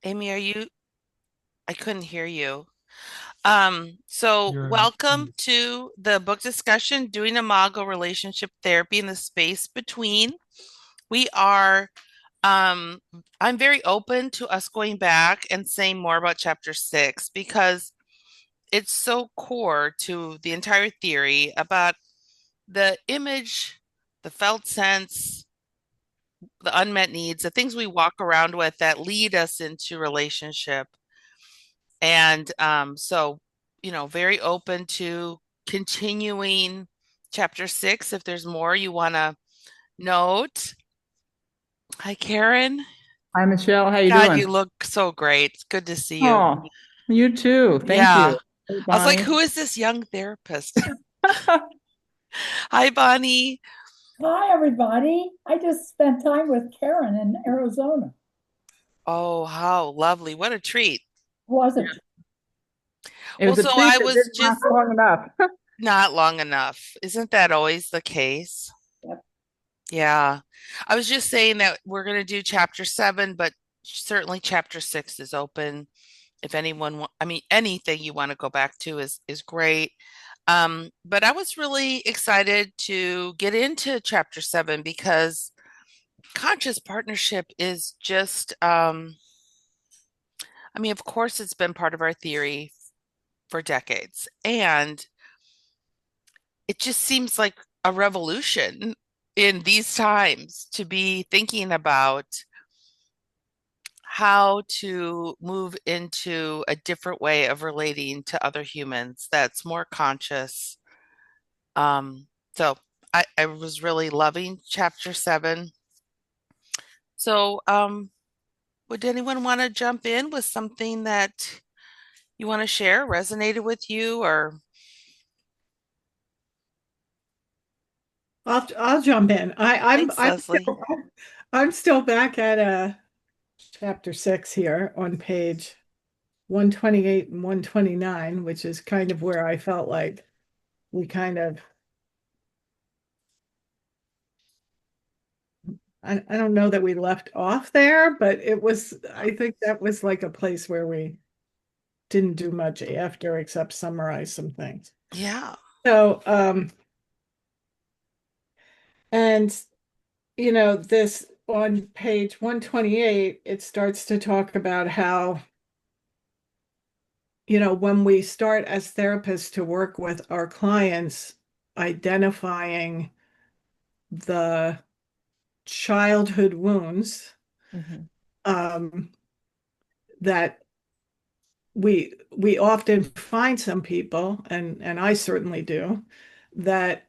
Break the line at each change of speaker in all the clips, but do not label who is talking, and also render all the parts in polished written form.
Amy, I couldn't hear you. So
You're
welcome to the book discussion, Doing Imago Relationship Therapy in the Space Between. We are, um, I'm very open to us going back and saying more about chapter six because it's so core to the entire theory about the image, the felt sense, the unmet needs, the things we walk around with that lead us into relationship. And very open to continuing chapter six if there's more you want to note. Hi, Karen.
Hi, Michelle. How you
God, you
doing?
look so great. It's good to see you.
Oh, you too. Thank
Yeah.
you. Hey,
I was like,
Bonnie.
who is this young therapist? Hi, Bonnie.
Hi, everybody. I just spent time with Karen in Arizona.
Oh, how lovely. What a treat.
Was it?
It
Well,
was a
so
treat
I
that
was
didn't last
just
long enough.
not long enough. Isn't that always the case?
Yep.
Yeah. I was just saying that we're going to do chapter seven, but certainly chapter six is open. If anyone, I mean, anything you want to go back to is great. But I was really excited to get into chapter seven because conscious partnership is just, I mean, of course, it's been part of our theory for decades, and it just seems like a revolution in these times to be thinking about how to move into a different way of relating to other humans that's more conscious. So I was really loving chapter seven. So would anyone want to jump in with something that you want to share, resonated with you, or
I'll jump in.
thanks, Leslie?
I'm still back at chapter 6 here on page 128 and 129, which is kind of where I felt like we kind of I don't know that we left off there, but I think that was like a place where we didn't do much after except summarize some things.
Yeah.
So and this on page 128, it starts to talk about how when we start as therapists to work with our clients, identifying the childhood wounds
Mhm.
um, that we often find some people, and I certainly do, that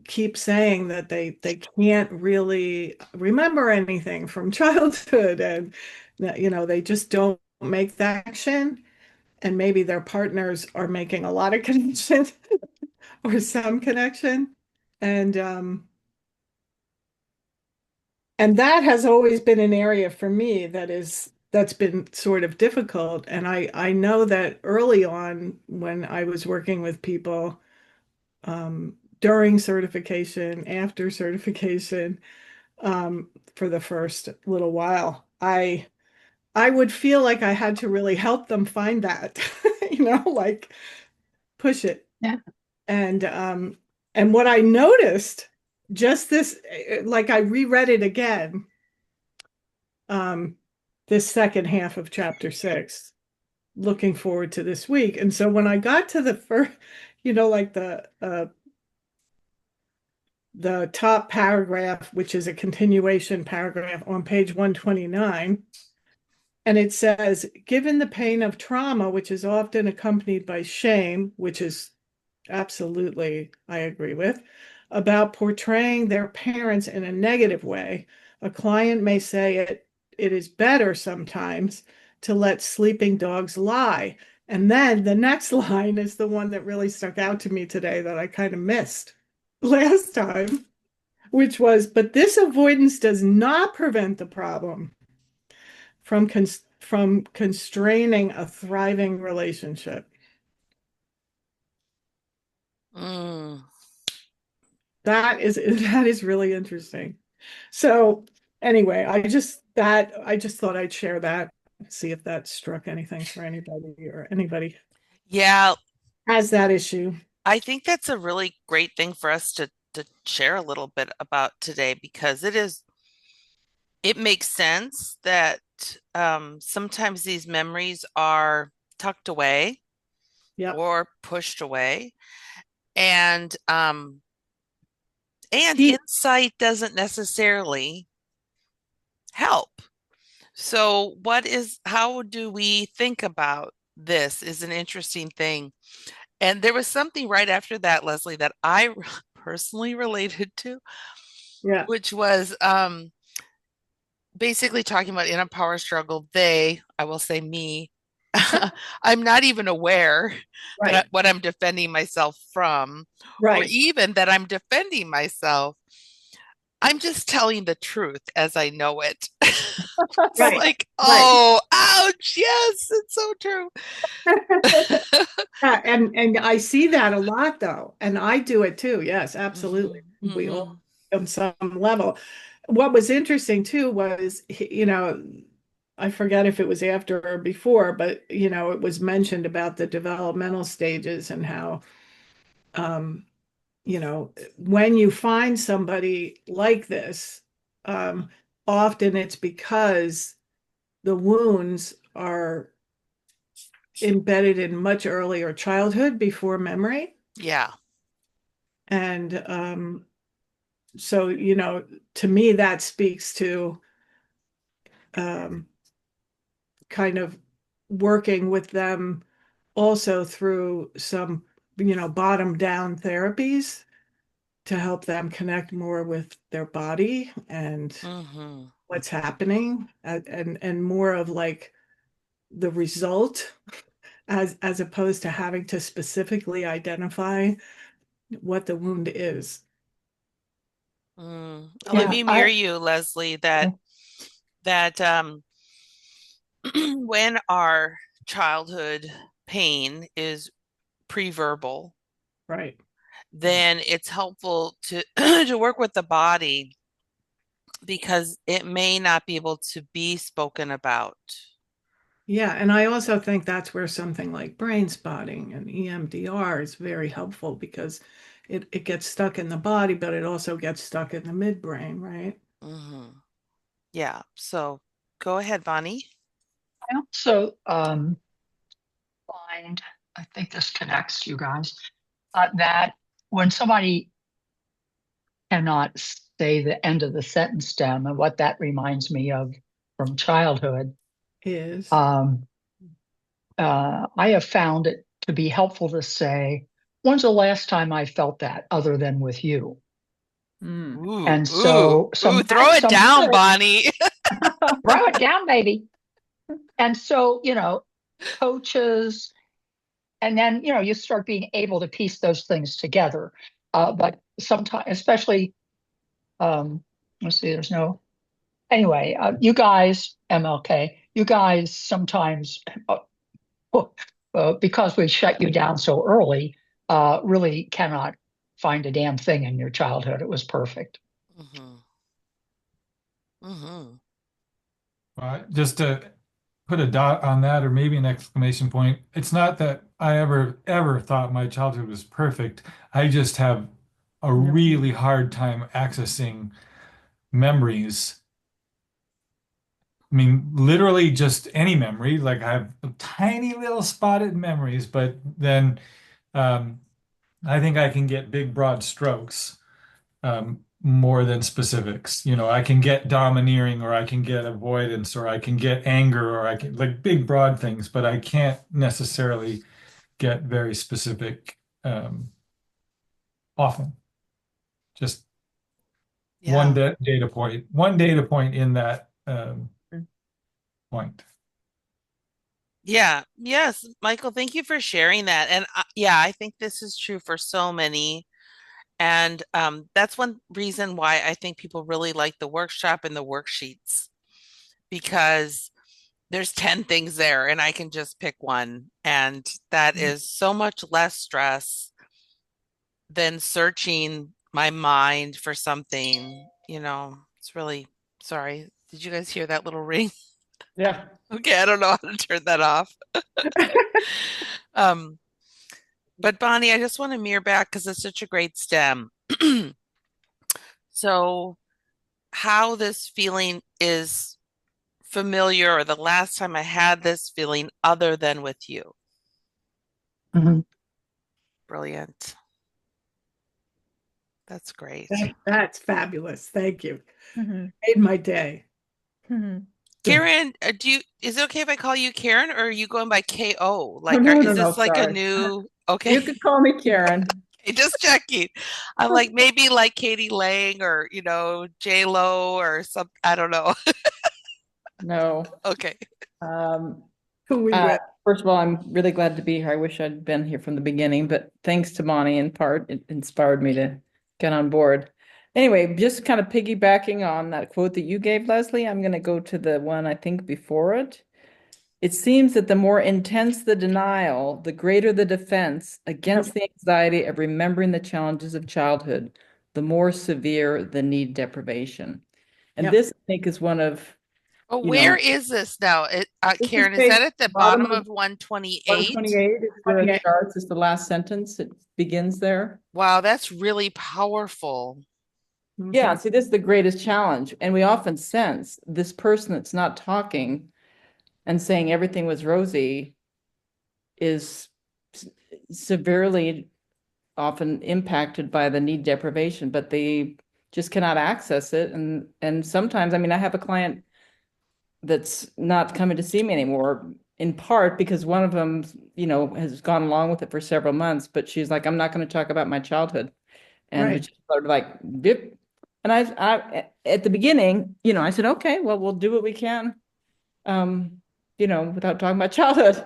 keep saying that they can't really remember anything from childhood, and that they just don't make that action, and maybe their partners are making a lot of connection or some connection. And and that has always been an area for me that's been sort of difficult. And I know that early on when I was working with people, during certification, after certification, for the first little while, I would feel like I had to really help them find that, like push it.
Yeah.
And what I noticed just this, like I reread it again, um, this second half of chapter 6, looking forward to this week. And so when I got to the first, like the top paragraph, which is a continuation paragraph on page 129, and it says, given the pain of trauma, which is often accompanied by shame, which is absolutely, I agree with, about portraying their parents in a negative way. A client may say it is better sometimes to let sleeping dogs lie. And then the next line is the one that really stuck out to me today that I kind of missed last time, which was, but this avoidance does not prevent the problem from constraining a thriving relationship.
Mm.
That is that is really interesting. So anyway, that I just thought I'd share that, see if that struck anything for anybody or anybody
Yeah,
has that issue.
I think that's a really great thing for us to share a little bit about today because it makes sense that sometimes these memories are tucked away
Yep.
or pushed away, and
He,
insight doesn't necessarily help. So, how do we think about this is an interesting thing. And there was something right after that, Leslie, that I personally related to,
yeah.
which was basically talking about in a power struggle, I will say me, I'm not even aware
Right.
what I'm defending myself from, or
Right.
even that I'm defending myself. I'm just telling the truth as I know it. It's
Right.
like,
Right.
oh, ouch. Yes, it's so true.
Yeah, and I see that a lot though, and I do it too. Yes, absolutely.
Hmm.
We all
Hmm.
on some level. What was interesting too was, I forget if it was after or before, but it was mentioned about the developmental stages and how, um, when you find somebody like this, um, often it's because the wounds are embedded in much earlier childhood before memory.
Yeah.
And so, to me, that speaks to um, kind of working with them also through some, bottom down therapies to help them connect more with their body and
Hmm.
what's happening, and more of like the result as opposed to having to specifically identify what the wound is.
Mm. Let
Yeah,
me mirror
I,
you, Leslie, that when our childhood pain is pre-verbal,
Right.
then it's helpful to to work with the body because it may not be able to be spoken about.
Yeah, and I also think that's where something like brain spotting and EMDR is very helpful because it gets stuck in the body, but it also gets stuck in the midbrain, right?
Hmm. Yeah. So go ahead, Bonnie.
I also find, I think this connects you guys, that when somebody cannot say the end of the sentence stem, and what that reminds me of from childhood,
Is
um, I have found it to be helpful to say, when's the last time I felt that other than with you?
Mm.
Ooh,
And
ooh,
so
ooh, throw it
some
down,
parents
Bonnie.
throw it down, baby. And so, coaches, and then, you start being able to piece those things together. But sometimes, especially, let's see, anyway, you guys, MLK, you guys sometimes, because we shut you down so early, really cannot find a damn thing in your childhood. It was perfect.
Hmm. Hmm.
Just to put a dot on that, or maybe an exclamation point, it's not that I ever thought my childhood was perfect. I just have a
no.
really hard time accessing memories. I mean, literally just any memory. Like I have tiny little spotted memories, but then um, I think I can get big, broad strokes more than specifics. I can get domineering, or I can get avoidance, or I can get anger, or I can like big, broad things, but I can't necessarily get very specific often. Just
Yeah.
one data point in that point.
Yeah. Yes, Michael, thank you for sharing that. And yeah, I think this is true for so many. And that's one reason why I think people really like the workshop and the worksheets because there's 10 things there and I can just pick one. And that is so much less stress than searching my mind for something, it's really sorry. Did you guys hear that little ring?
Yeah.
Okay, I don't know how to turn that off. Um, but Bonnie, I just want to mirror back because it's such a great stem. So, how this feeling is familiar, or the last time I had this feeling other than with you.
Mhm.
Brilliant. That's great.
That's fabulous. Thank you.
Mhm.
Made my day.
Mhm.
Karen, is it okay if I call you Karen, or are you going by KO?
Oh,
Like,
no,
is
no, no,
this like a
sorry.
new, okay,
You could call me Karen.
just checking. I'm like, maybe like Katie Lang or, J Lo or some, I don't know.
No.
Okay.
Um,
Who we with?
First of all, I'm really glad to be here. I wish I'd been here from the beginning, but thanks to Bonnie in part, it inspired me to get on board. Anyway, just kind of piggybacking on that quote that you gave, Leslie, I'm going to go to the one I think before it. It seems that the more intense the denial, the greater the defense against the anxiety of remembering the challenges of childhood, the more severe the need deprivation. And
Yep.
this, I think, is one of,
Well,
you
where
know,
is this now?
this is
Karen, is
page
that at the
bottom
bottom
of
of 128?
128 is where it
28.
starts. It's the last sentence. It begins there.
Wow, that's really powerful.
Yeah,
Mhm.
see, this is the greatest challenge. And we often sense this person that's not talking and saying everything was rosy is severely often impacted by the need deprivation, but they just cannot access it. And sometimes, I mean, I have a client that's not coming to see me anymore, in part because one of them, has gone along with it for several months, but she's like, I'm not going to talk about my childhood. And
Right.
which is sort of like, dip. And at the beginning, I said, okay, well, we'll do what we can, without talking about childhood.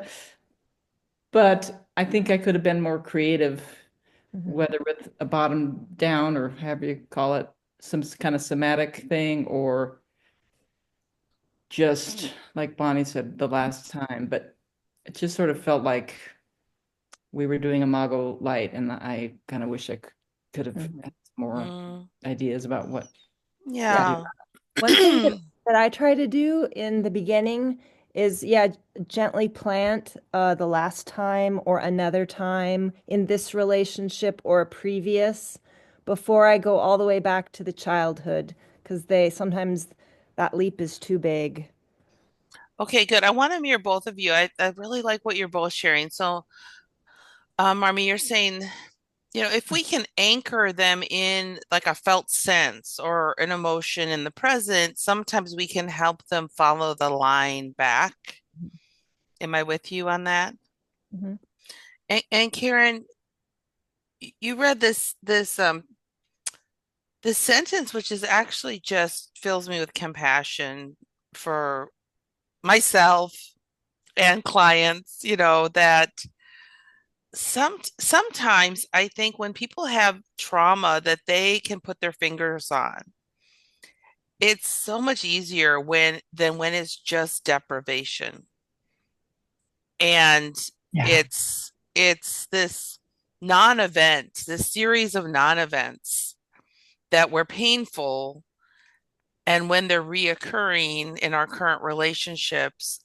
But I think I could have been more creative, whether with a bottom down or however you call it, some kind of somatic thing, or just like Bonnie said the last time. But it just sort of felt like we were doing Imago light, and I kind of wish I could have had more
Mm,
ideas about what to
Yeah.
do.
yeah.
One thing that I try to do in the beginning is, yeah, gently plant the last time or another time in this relationship or a previous before I go all the way back to the childhood, because they sometimes that leap is too big.
Okay, good. I want to mirror both of you. I really like what you're both sharing. So, Marmy, you're saying, if we can anchor them in like a felt sense or an emotion in the present, sometimes we can help them follow the line back. Am I with you on that?
Mhm.
And Karen, you read this sentence, which is actually just fills me with compassion for myself and clients, that sometimes I think when people have trauma that they can put their fingers on, it's so much easier when it's just deprivation. And
Yeah.
it's this non-event, this series of non-events that were painful, and when they're reoccurring in our current relationships,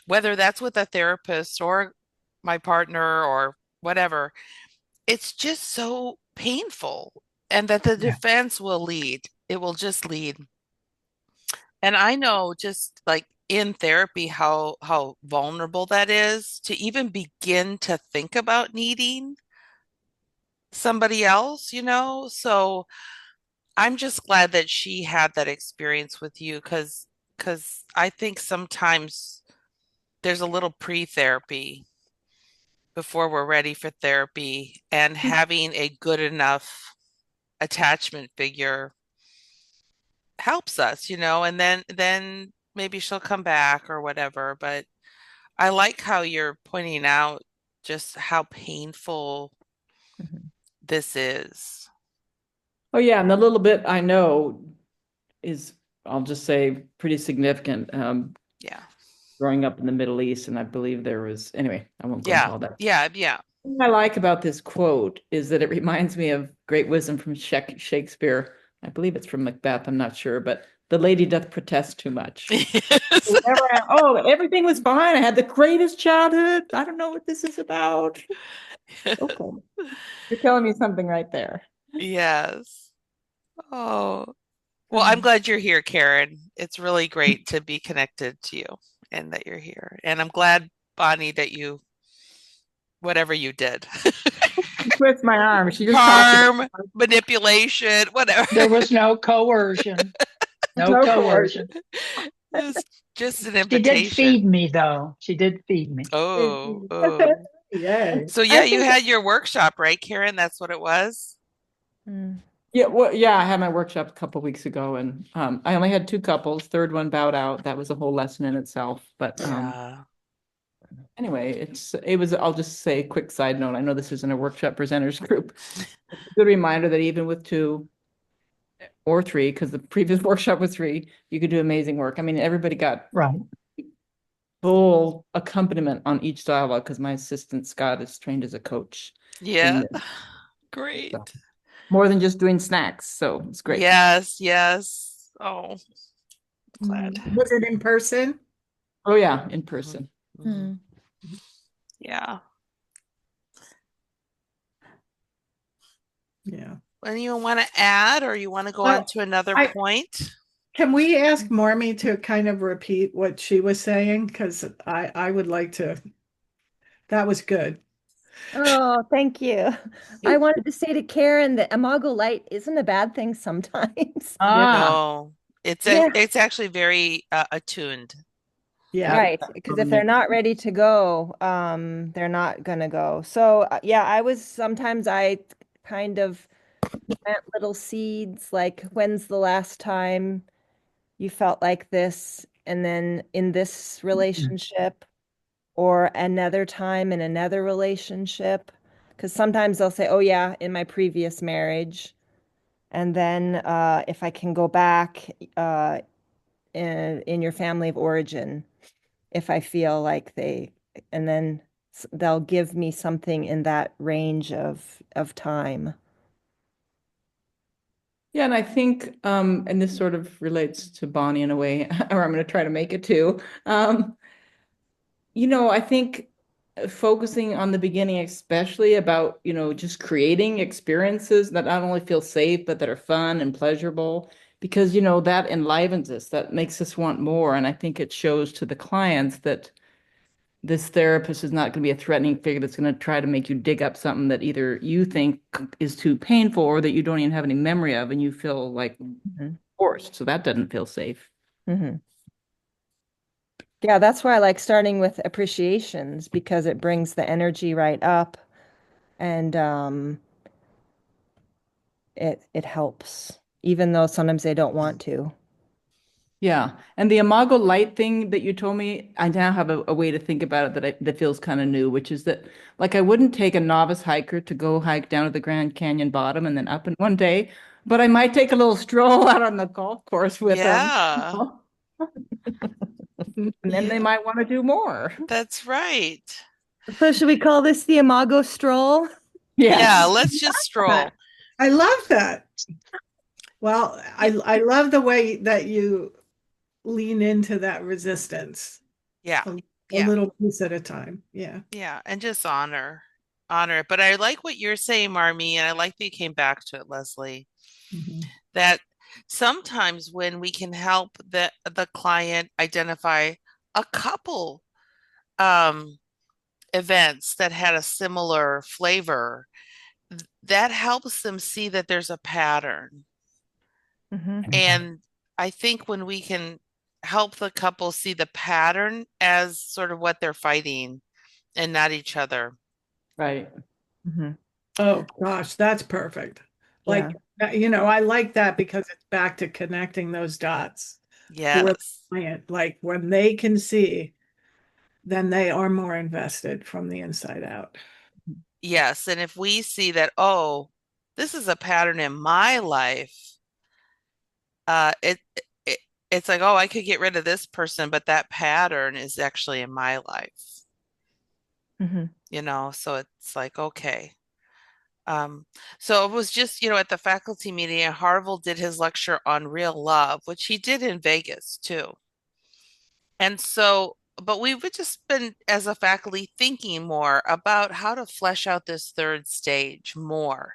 whether that's with a therapist or my partner or whatever, it's just so painful. And that the
Yeah.
defense will lead. It will just lead. And I know just like in therapy how vulnerable that is to even begin to think about needing somebody else, So I'm just glad that she had that experience with you because I think sometimes there's a little pre-therapy before we're ready for therapy, and having a good enough attachment figure helps us, and then maybe she'll come back or whatever. But I like how you're pointing out just how painful
Mhm.
this is.
Oh, yeah. And the little bit I know is, I'll just say, pretty significant.
Yeah.
Growing up in the Middle East, and I believe there was, anyway, I won't go into
Yeah.
all that.
Yeah. Yeah.
What I like about this quote is that it reminds me of great wisdom from Shakespeare. I believe it's from Macbeth, I'm not sure, but the lady doth protest too much.
Yes.
Oh, everything was fine. I had the greatest childhood. I don't know what this is about. Okay. You're telling me something right there.
Yes. Oh, well, I'm glad you're here, Karen. It's really great to be connected to you and that you're here. And I'm glad, Bonnie, that you, whatever you did,
Twist my arm. She just talked about
charm, manipulation, whatever.
There was no coercion. No
no
coercion.
coercion.
It's just an
She did feed
invitation.
me, though. She did feed me.
Oh, oh.
Yay.
So
I
yeah, you
think,
had your workshop, right, Karen? That's what it was?
Mm.
Yeah, well, yeah, I had my workshop a couple weeks ago, and I only had two couples. Third one bowed out. That was a whole lesson in itself. But
Yeah.
anyway, it was. I'll just say a quick side note. I know this isn't a workshop presenters group. It's a good reminder that even with two or three, because the previous workshop was three, you could do amazing work. I mean, everybody got
Right.
full accompaniment on each dialogue because my assistant Scott is trained as a coach in
Yeah.
this.
Great.
So more than just doing snacks. So it's great.
Yes, yes. Oh, glad.
Was it in person?
Oh yeah, in
Mhm,
person.
mhm. Yeah.
Yeah.
And you want to add or you want to go on
Well,
to another
I
point?
can we ask Marmy to kind of repeat what she was saying? Because I would like to. That was good.
Oh, thank you. I wanted to say to Karen that Imago Light isn't a bad thing sometimes.
Ah,
No,
Yeah,
it's actually very attuned.
Yeah.
right. Because if they're not ready to go, they're not gonna go. So yeah, sometimes I kind of plant little seeds like when's the last time you felt like this? And then in this relationship or another time in another relationship. Because sometimes they'll say, oh, yeah, in my previous marriage. And then if I can go back in your family of origin, if I feel like and then they'll give me something in that range of time.
yeah, and I think and this sort of relates to Bonnie in a way, or I'm going to try to make it too. I think focusing on the beginning, especially about, just creating experiences that not only feel safe, but that are fun and pleasurable, because, that enlivens us, that makes us want more. And I think it shows to the clients that this therapist is not going to be a threatening figure that's going to try to make you dig up something that either you think is too painful or that you don't even have any memory of and you feel like
Mhm.
forced. So that doesn't feel safe.
Mhm. Yeah, that's why I like starting with appreciations because it brings the energy right up and it helps, even though sometimes they don't want to.
Yeah. And the Imago Light thing that you told me, I now have a way to think about it that feels kind of new, which is that like I wouldn't take a novice hiker to go hike down to the Grand Canyon bottom and then up in one day, but I might take a little stroll out on the golf course with them.
Yeah.
And then they
Yeah,
might want to do more.
that's right.
So should we call this the Imago stroll?
Yeah,
Yes.
let's just stroll.
I love that. Well, I love the way that you lean into that resistance
Yeah.
a, a
Yeah.
little piece at a time. Yeah.
Yeah. And just honor it. But I like what you're saying, Marmy, and I like that you came back to it, Leslie,
Mhm.
that sometimes when we can help the client identify a couple um events that had a similar flavor, that helps them see that there's a pattern.
Hmm.
And I think when we can help the couple see the pattern as sort of what they're fighting and not each other.
Right.
Hmm.
Oh gosh, that's perfect.
Yeah.
Like, I like that because it's back to connecting those dots for the
Yes.
client. Like when they can see, then they are more invested from the inside out.
Yes. And if we see that, oh, this is a pattern in my life, uh, it, it it's like, oh, I could get rid of this person, but that pattern is actually in my life,
Hmm.
So it's like, okay. Um, so it was just, at the faculty meeting, and Harville did his lecture on real love, which he did in Vegas too. And so, but we've just been, as a faculty, thinking more about how to flesh out this third stage more,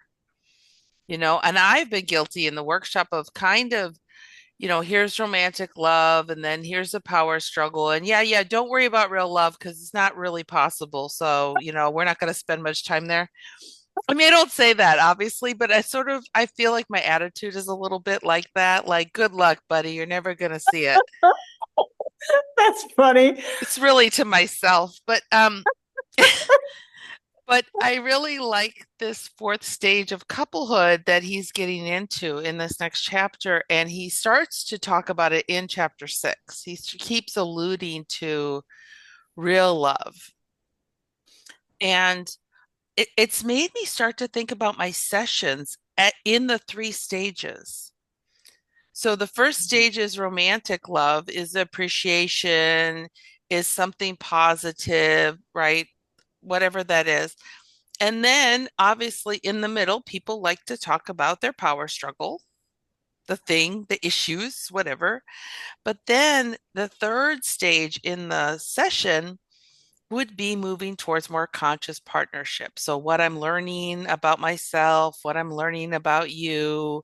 and I've been guilty in the workshop of kind of, here's romantic love, and then here's a power struggle. And yeah, yeah, don't worry about real love because it's not really possible. So, we're not going to spend much time there. I mean, I don't say that obviously, but I feel like my attitude is a little bit like that. Like, good luck, buddy. You're never going to see it.
That's funny.
It's really to myself, but but I really like this fourth stage of couplehood that he's getting into in this next chapter, and he starts to talk about it in chapter 6. He keeps alluding to real love, and it's made me start to think about my sessions in the 3 stages. So the first stage is romantic love, is appreciation, is something positive, right? Whatever that is. And then obviously in the middle, people like to talk about their power struggle, the thing, the issues, whatever. But then the third stage in the session would be moving towards more conscious partnership. So what I'm learning about myself, what I'm learning about you,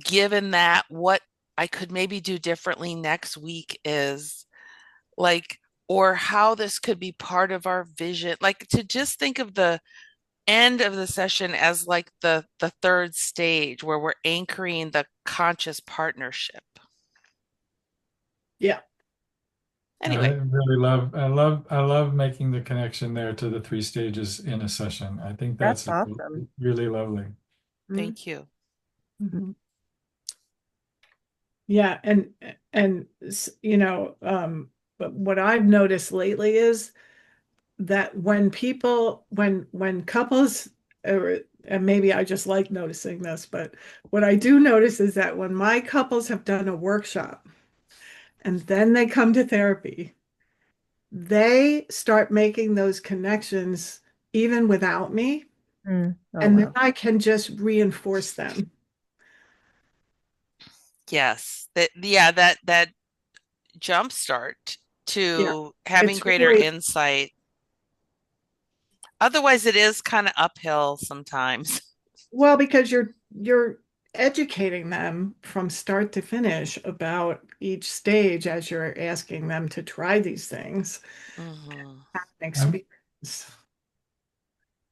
given that, what I could maybe do differently next week is like, or how this could be part of our vision, like to just think of the end of the session as like the third stage where we're anchoring the conscious partnership.
Yeah.
I
Anyway,
really I love making the connection there to the 3 stages in a session. I think
That's
that's
awesome.
really lovely.
thank you.
Mhm.
Yeah, and but what I've noticed lately is that when couples, or and maybe I just like noticing this, but what I do notice is that when my couples have done a workshop and then they come to therapy, they start making those connections even without me,
Mm. Oh,
and then
wow.
I can just reinforce them.
Yes, that jump start
Yeah,
to having
it's
greater
really
insight. Otherwise, it is kind of uphill sometimes.
well because you're educating them from start to finish about each stage as you're asking them to try these things.
Mhm.
I'm
Experience.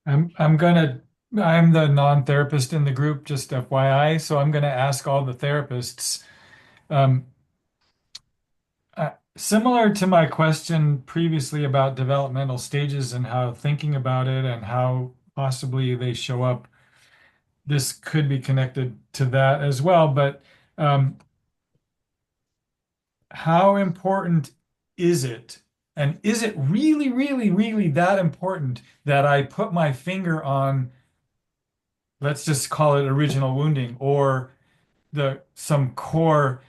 I'm gonna I'm the non-therapist in the group, just FYI, so I'm gonna ask all the therapists. Um, Similar to my question previously about developmental stages and how thinking about it and how possibly they show up, this could be connected to that as well. But um, how important is it? And is it really, really, really that important that I put my finger on, let's just call it original wounding, or the some core,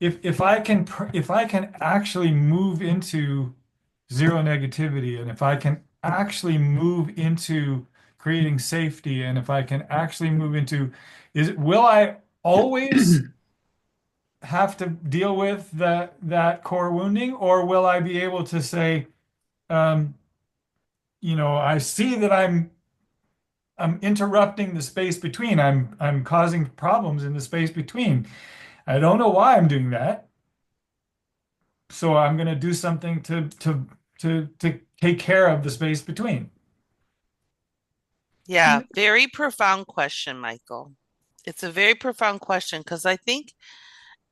if I can actually move into zero negativity, and if I can actually move into creating safety, and if I can actually move into, will I always have to deal with that core wounding, or will I be able to say, um, I see that I'm interrupting the space between. I'm causing problems in the space between. I don't know why I'm doing that. So I'm going to do something to take care of the space between.
Yeah, very profound question, Michael. It's a very profound question because I think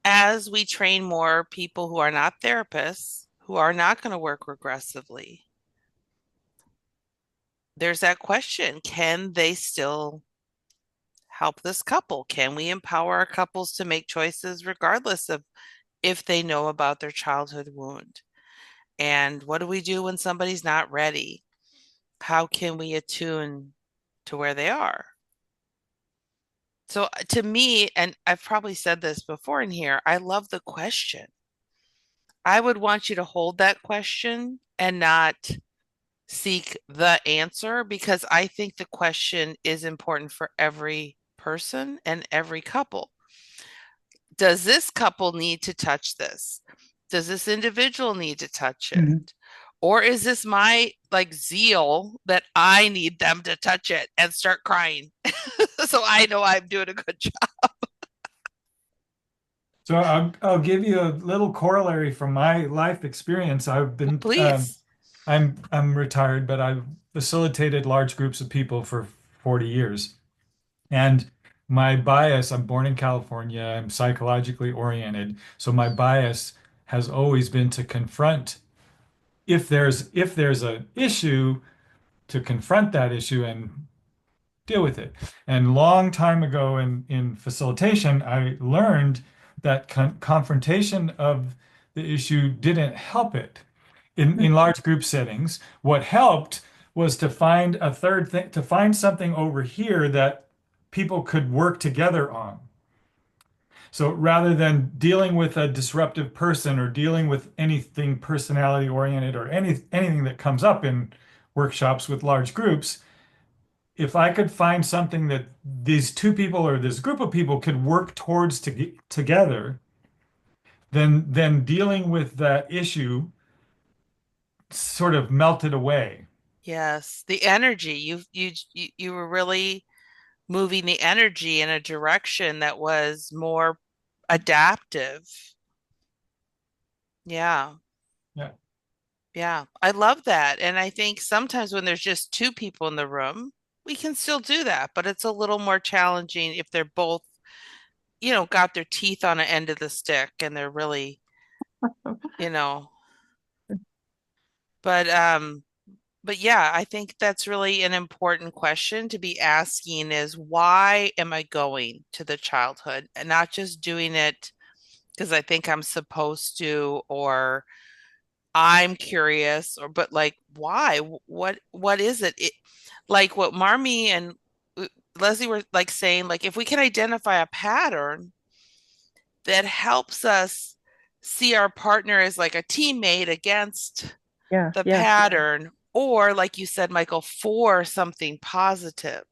as we train more people who are not therapists, who are not going to work regressively, there's that question, can they still help this couple? Can we empower our couples to make choices regardless of if they know about their childhood wound? And what do we do when somebody's not ready? How can we attune to where they are? So to me, and I've probably said this before in here, I love the question. I would want you to hold that question and not seek the answer because I think the question is important for every person and every couple. Does this couple need to touch this? Does this individual need to touch it?
Mhm.
Or is this my like zeal that I need them to touch it and start crying? So I know I'm doing a good job.
So I'll give you a little corollary from my life experience.
Please.
I'm retired, but I've facilitated large groups of people for 40 years. And my bias, I'm born in California, I'm psychologically oriented. So my bias has always been to confront if there's an issue, to confront that issue and deal with it. And long time ago in facilitation, I learned that confrontation of the issue didn't help it. In large group settings, what helped was to find a third thing, to find something over here that people could work together on. So rather than dealing with a disruptive person or dealing with anything personality oriented or anything that comes up in workshops with large groups, if I could find something that these two people or this group of people could work towards together, then dealing with that issue sort of melted away.
Yes, the energy. You were really moving the energy in a direction that was more adaptive. Yeah.
Yeah.
Yeah. I love that. And I think sometimes when there's just two people in the room, we can still do that, but it's a little more challenging if they're both, got their teeth on an end of the stick and they're really, you know, but yeah, I think that's really an important question to be asking is why am I going to the childhood and not just doing it because I think I'm supposed to or I'm curious or but like why? What is it? Like what Marmy and Leslie were like saying, like if we can identify a pattern that helps us see our partner as like a teammate against
Yeah,
the
yeah.
pattern, or like you said, Michael, for something positive,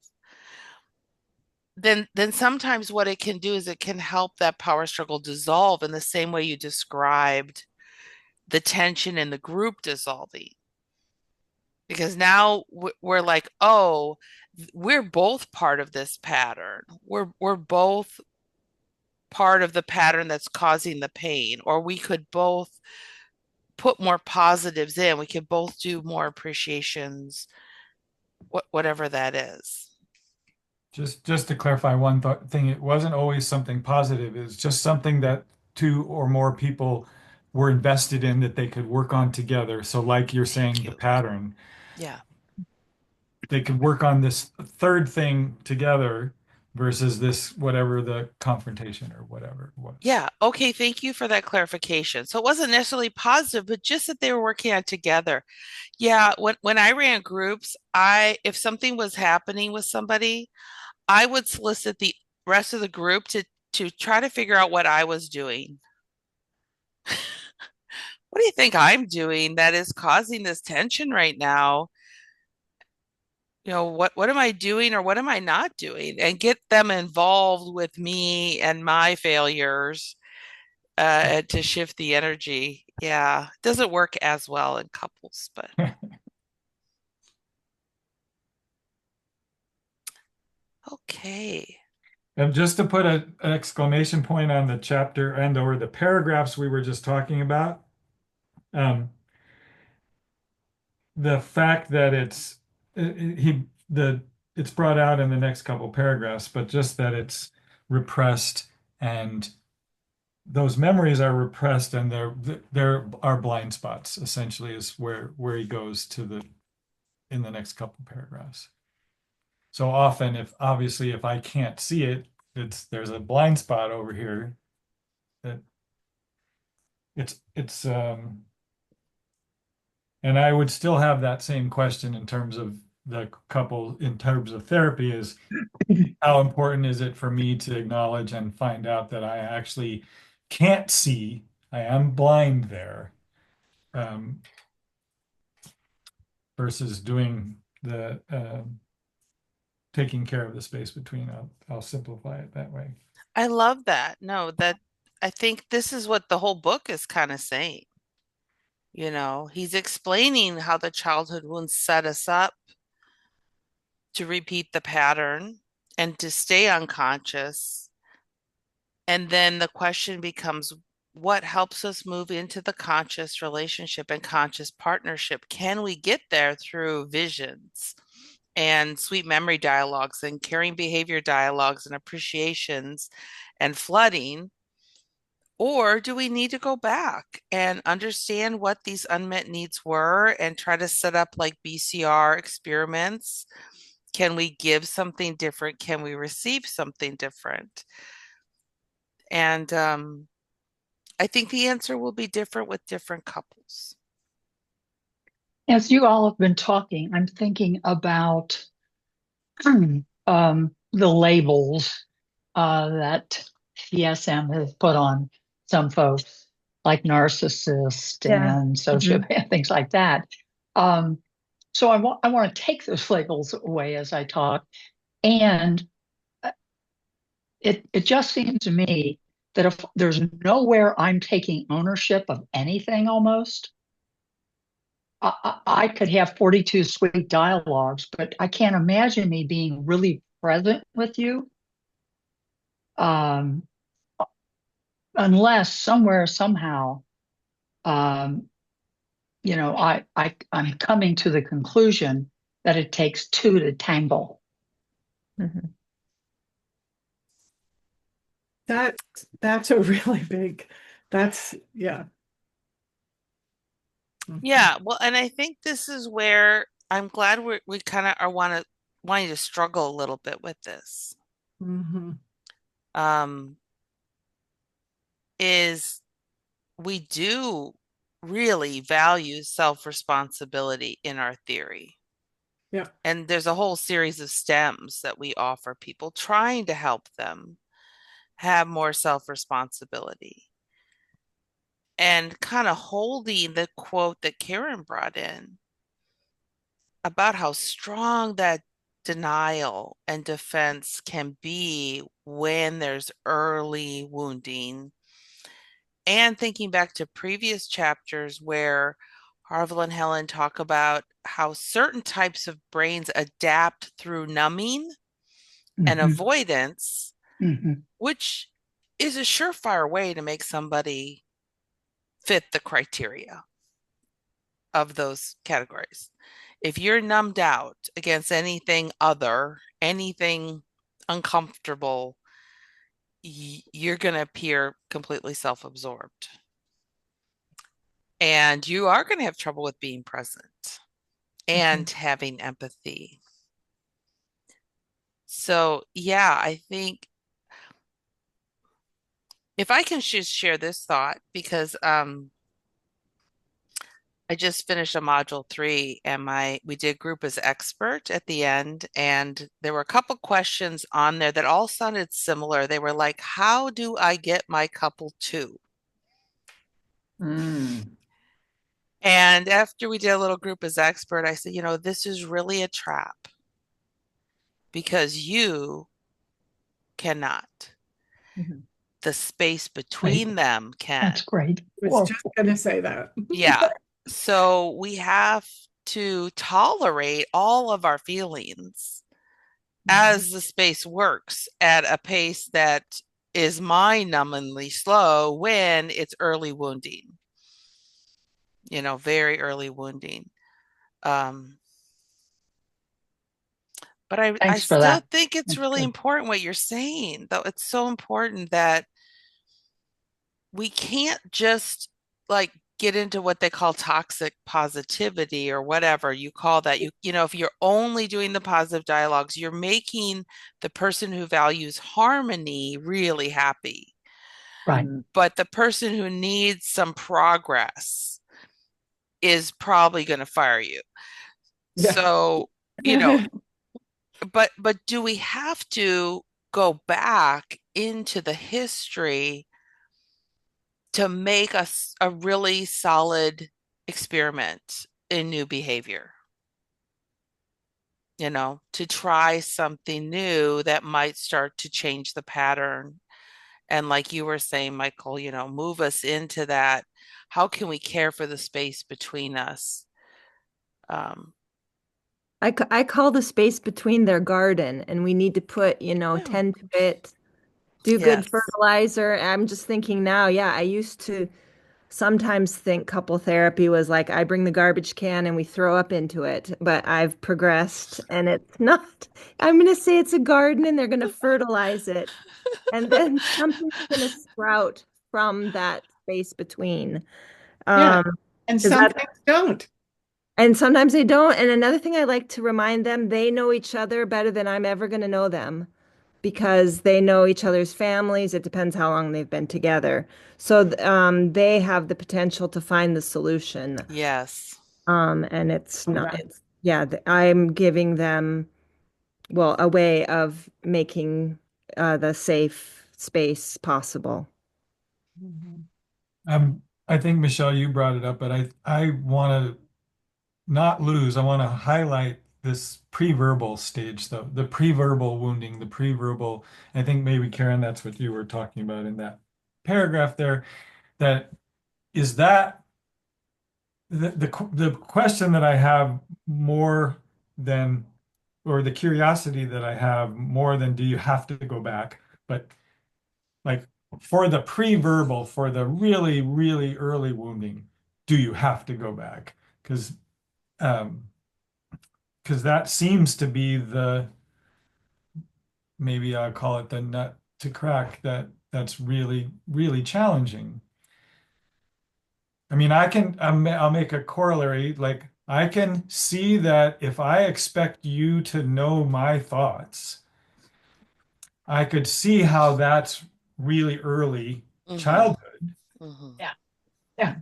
then sometimes what it can do is it can help that power struggle dissolve in the same way you described the tension in the group dissolving. Because now we're like, oh, we're both part of this pattern. We're both part of the pattern that's causing the pain, or we could both put more positives in. We could both do more appreciations, whatever that is.
Just to clarify one thing, it wasn't always something positive. It's just something that two or more people were invested in that they could work on together. So like you're
Thank
saying, the
you.
pattern,
Yeah.
they could work on this third thing together versus this whatever the confrontation or whatever it was.
Yeah. Okay. Thank you for that clarification. So it wasn't necessarily positive, but just that they were working on together. Yeah. When I ran groups, if something was happening with somebody, I would solicit the rest of the group to try to figure out what I was doing. What do you think I'm doing that is causing this tension right now? What am I doing or what am I not doing? And get them involved with me and my failures to shift the energy. Yeah, it doesn't work as well in couples, but okay.
And just to put an exclamation point on the chapter and or the paragraphs we were just talking about, um, the fact that it's brought out in the next couple paragraphs, but just that it's repressed and those memories are repressed and there are blind spots essentially is where he goes to the in the next couple paragraphs. So often if I can't see it, there's a blind spot over here that it's and I would still have that same question in terms of the couple, in terms of therapy is how important is it for me to acknowledge and find out that I actually can't see, I am blind there. Um, versus doing the taking care of the space between. I'll simplify it that way.
I love that. No, that I think this is what the whole book is kind of saying. You know, he's explaining how the childhood wounds set us up to repeat the pattern and to stay unconscious. And then the question becomes, what helps us move into the conscious relationship and conscious partnership? Can we get there through visions and sweet memory dialogues and caring behavior dialogues and appreciations and flooding? Or do we need to go back and understand what these unmet needs were and try to set up like BCR experiments? Can we give something different? Can we receive something different? And I think the answer will be different with different couples.
As you all have been talking, I'm thinking about the labels that DSM has put on some folks, like narcissist
Yeah.
and sociopath, things like that. So I want to take those labels away as I talk, and it just seems to me that if there's nowhere I'm taking ownership of anything, almost. I could have 42 sweet dialogues, but I can't imagine me being really present with you um, unless somewhere, somehow, um, I'm coming to the conclusion that it takes two to tangle.
Mhm.
That's a really big, yeah.
Yeah, well, and I think this is where I'm glad we kind of are wanting to struggle a little bit with this.
Mm-hmm.
Um, is we do really value self-responsibility in our theory.
Yeah.
And there's a whole series of stems that we offer people trying to help them have more self-responsibility. And kind of holding the quote that Karen brought in about how strong that denial and defense can be when there's early wounding. And thinking back to previous chapters where Harville and Helen talk about how certain types of brains adapt through numbing and
Mhm.
avoidance,
Mhm.
which is a surefire way to make somebody fit the criteria of those categories. If you're numbed out against anything other, anything uncomfortable, you're going to appear completely self-absorbed. And you are going to have trouble with being present and having empathy. So, yeah, I think if I can just share this thought, because I just finished a module 3 and we did group as expert at the end, and there were a couple questions on there that all sounded similar. They were like, how do I get my couple to?
Mm.
And after we did a little group as expert, I said, this is really a trap because you cannot.
Mhm.
The space
Great.
between them can.
That's great.
I was just gonna say that.
Yeah. So we have to tolerate all of our feelings as the space works at a pace that is mind-numbingly slow when it's early wounding, very early wounding. But I
Thanks for
still
that.
think it's
That's
really
good.
important what you're saying, though. It's so important that we can't just like get into what they call toxic positivity or whatever you call that. If you're only doing the positive dialogues, you're making the person who values harmony really happy.
Right.
Mhm.
But the person who needs some progress is probably going to fire you.
Yeah.
So, but do we have to go back into the history to make us a really solid experiment in new behavior? to try something new that might start to change the pattern. And like you were saying, Michael, move us into that. How can we care for the space between us? Um,
I call the space between their garden, and we need to put,
yeah.
tend to it, do good
Yes.
fertilizer. I'm just thinking now, yeah, I used to sometimes think couple therapy was like I bring the garbage can and we throw up into it, but I've progressed and it's not. I'm going to say it's a garden and they're going to fertilize it. And then something's going to sprout from that space between.
Yeah.
Um,
And
is
some
that
things don't.
and sometimes they don't. And another thing I like to remind them, they know each other better than I'm ever going to know them because they know each other's families. It depends how long they've been together. So they have the potential to find the solution.
Yes.
And it's not,
Right.
yeah, I'm giving them, well, a way of making the safe space possible.
I think Michelle, you brought it up, but I want to not lose. I want to highlight this pre-verbal stage, though, the pre-verbal wounding, the pre-verbal. I think maybe Karen, that's what you were talking about in that paragraph there. That is that the question that I have more than, or the curiosity that I have more than do you have to go back, but like for the pre-verbal, for the really, really early wounding, do you have to go back? Um, because that seems to be the, maybe I'll call it the nut to crack that's really, really challenging. I mean, I'll make a corollary. Like, I can see that if I expect you to know my thoughts, I could see how that's really early
Mm-hmm.
childhood,
Mm-hmm.
Yeah. Yeah.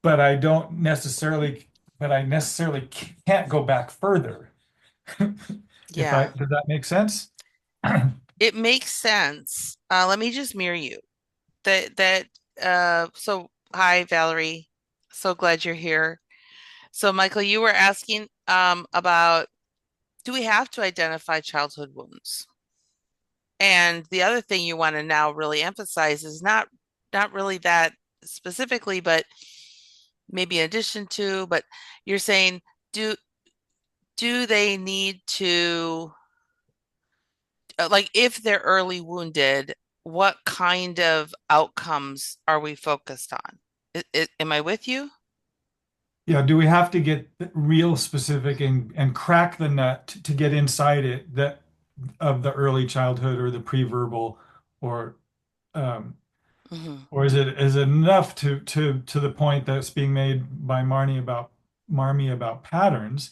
but I don't necessarily, but I necessarily can't go back further.
Yeah.
Does that make sense?
It makes sense. Let me just mirror you. So hi Valerie. So glad you're here. So Michael, you were asking about, do we have to identify childhood wounds? And the other thing you want to now really emphasize is not really that specifically, but maybe in addition to, but you're saying, do do they need to, like, if they're early wounded, what kind of outcomes are we focused on? Am I with you?
Yeah, do we have to get real specific and crack the nut to get inside it that of the early childhood or the pre-verbal, or um,
Hmm.
or is it enough to the point that's being made by Marmy about patterns?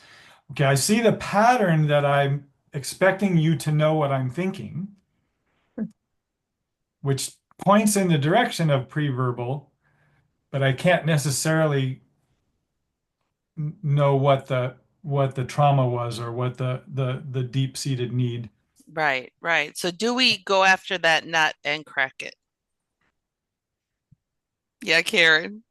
Okay, I see the pattern that I'm expecting you to know what I'm thinking, which points in the direction of pre-verbal, but I can't necessarily know what the trauma was or what the deep-seated need.
Right, right. So do we go after that nut and crack it? Yeah, Karen.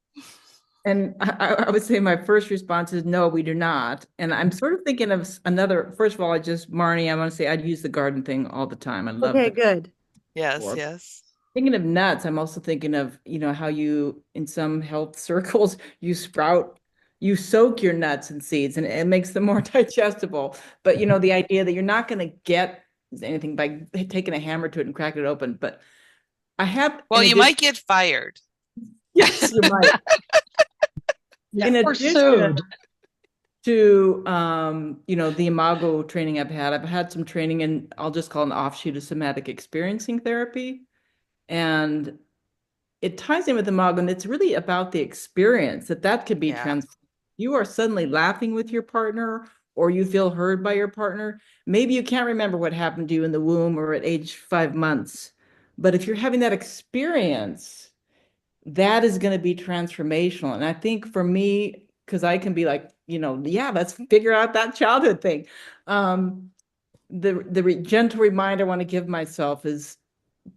And I would say my first response is no, we do not. And I'm sort of thinking of another, first of all, Marnie, I want to say I'd use the garden thing all the time. I love
Okay,
the
good.
Yes,
core.
yes.
Thinking of nuts, I'm also thinking of, how you, in some health circles, you soak your nuts and seeds and it makes them more digestible. But, the idea that you're not going to get anything by taking a hammer to it and cracking it open. But I have,
Well,
in
you
addition,
might get fired.
yes, you might.
Yeah.
In
Or
addition
sued.
to, the Imago training I've had some training in, I'll just call it an offshoot of somatic experiencing therapy. And it ties in with the Imago, and it's really about the experience that could be
Yeah.
trans. You are suddenly laughing with your partner, or you feel heard by your partner. Maybe you can't remember what happened to you in the womb or at age 5 months, but if you're having that experience, that is going to be transformational. And I think for me, because I can be like, yeah, let's figure out that childhood thing. Um, the gentle reminder I want to give myself is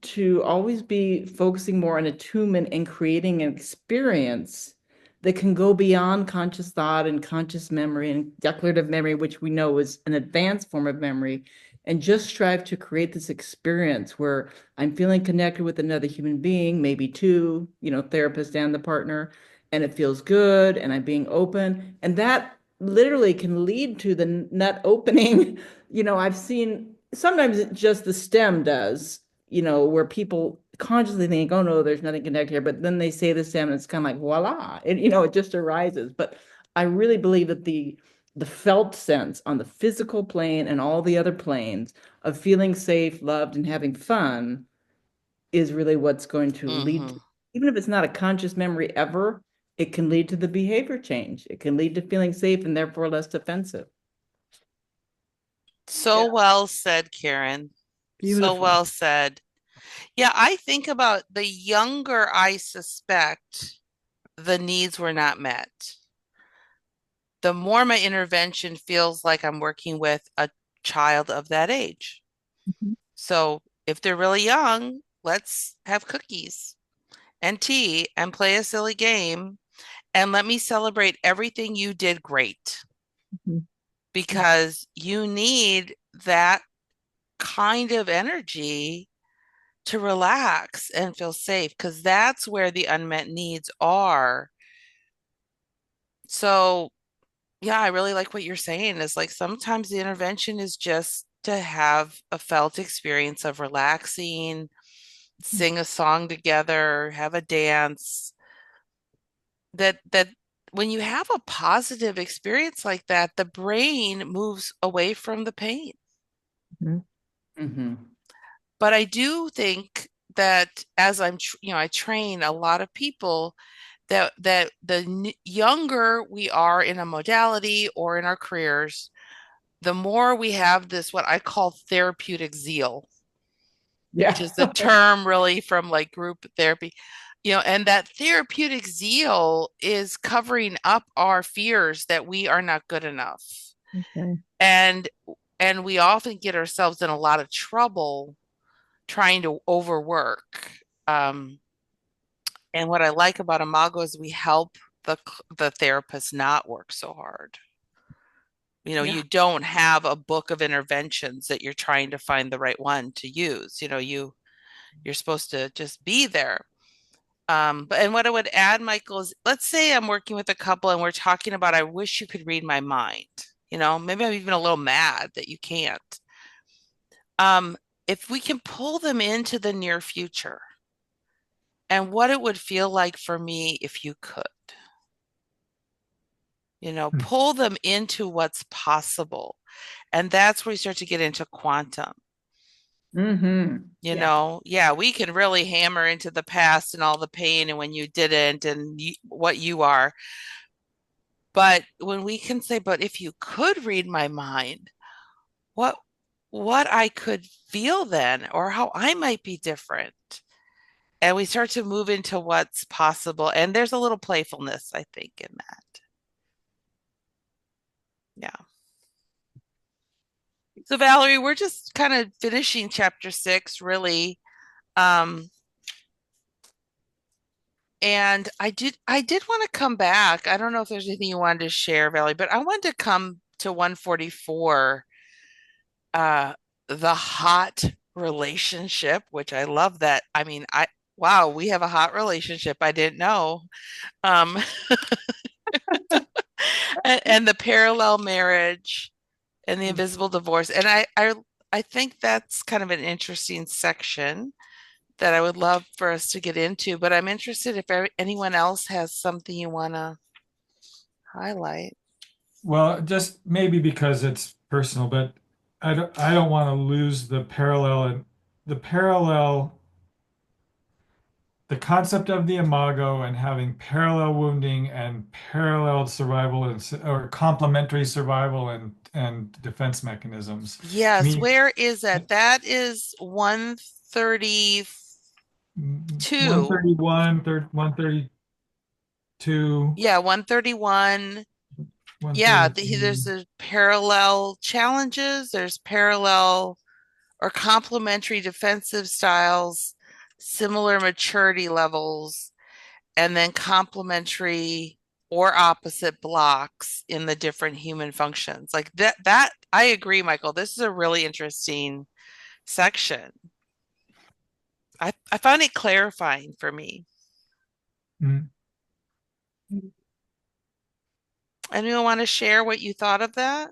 to always be focusing more on attunement and creating an experience that can go beyond conscious thought and conscious memory and declarative memory, which we know is an advanced form of memory, and just strive to create this experience where I'm feeling connected with another human being, maybe two, therapist and the partner, and it feels good, and I'm being open. And that literally can lead to the nut opening. I've seen sometimes it just the stem does, where people consciously think, oh no, there's nothing connected here. But then they say the stem and it's kind of like, voila, it just arises. But I really believe that the felt sense on the physical plane and all the other planes of feeling safe, loved, and having fun is really what's going to lead
Hmm.
to, even if it's not a conscious memory ever, it can lead to the behavior change. It can lead to feeling safe and therefore less defensive.
So
Yeah,
well said, Karen. So
Beautiful.
well said. Yeah, I think about the younger I suspect the needs were not met, the more my intervention feels like I'm working with a child of that age.
Mhm.
So if they're really young, let's have cookies and tea and play a silly game and let me celebrate everything you did great
Mhm.
because you need that kind of energy to relax and feel safe because that's where the unmet needs are. So, yeah, I really like what you're saying is like sometimes the intervention is just to have a felt experience of relaxing, sing a song together, have a dance. That when you have a positive experience like that, the brain moves away from the pain.
Mhm. Mhm.
But I do think that as I train a lot of people that the younger we are in a modality or in our careers, the more we have this what I call therapeutic zeal, which
Yeah.
is the term really from like group therapy. And that therapeutic zeal is covering up our fears that we are not good enough.
Okay.
And and we often get ourselves in a lot of trouble trying to overwork. Um, and what I like about Imago is we help the therapist not work so hard.
Yeah.
You don't have a book of interventions that you're trying to find the right one to use. You're supposed to just be there. But what I would add, Michael, is let's say I'm working with a couple and we're talking about I wish you could read my mind. Maybe I'm even a little mad that you can't. Um, if we can pull them into the near future and what it would feel like for me if you could,
Hmm.
pull them into what's possible. And that's where we start to get into quantum.
Yeah.
Yeah, we can really hammer into the past and all the pain and when you didn't and what you are. But when we can say, but if you could read my mind, what what I could feel then or how I might be different. And we start to move into what's possible. And there's a little playfulness, I think, in that. Yeah. So Valerie, we're just kind of finishing chapter 6, really. Um, And I did want to come back. I don't know if there's anything you wanted to share, Valerie, but I wanted to come to 144, uh, the hot relationship, which I love that. I mean, wow, we have a hot relationship. I didn't know. Um, and the parallel marriage and the invisible divorce. And I think that's kind of an interesting section that I would love for us to get into, but I'm interested if anyone else has something you want to highlight.
Well, just maybe because it's personal, but I don't want to lose the parallel and the parallel, the concept of the imago and having parallel wounding and parallel survival or complementary survival and defense mechanisms. To
Yes,
me,
where is that? That is 132.
131, 132,
Yeah, 131. Yeah,
133.
there's the parallel challenges, there's parallel or complementary defensive styles, similar maturity levels, and then complementary. or opposite blocks in the different human functions. Like that I agree, Michael. This is a really interesting section. I found it clarifying for me.
Mm.
Anyone want to share what you thought of that?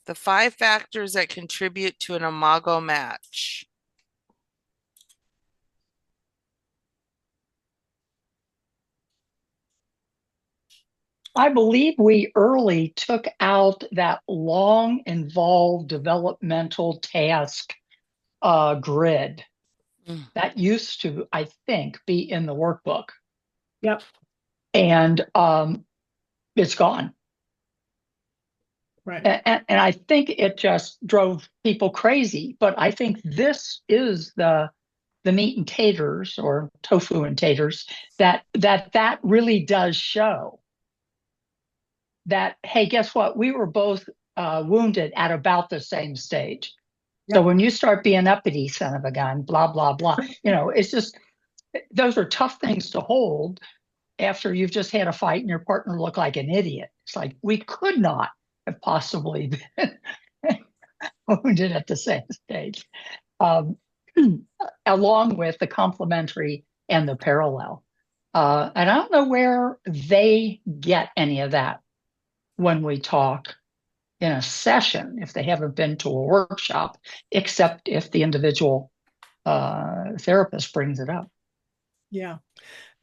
The 5 factors that contribute to an imago match.
I believe we early took out that long, involved developmental task grid
Mm.
that used to, I think, be in the workbook.
Yep.
And it's gone.
Right.
And I think it just drove people crazy. But I think this is the meat and taters, or tofu and taters, that really does show that, hey, guess what? We were both wounded at about the same stage. So
Yep.
when you start being uppity, son of a gun, blah, blah, blah, it's just, those are tough things to hold after you've just had a fight and your partner looked like an idiot. It's like, we could not have possibly been wounded at the same stage, um, along with the complementary and the parallel. And I don't know where they get any of that when we talk in a session, if they haven't been to a workshop, except if the individual therapist brings it up.
Yeah.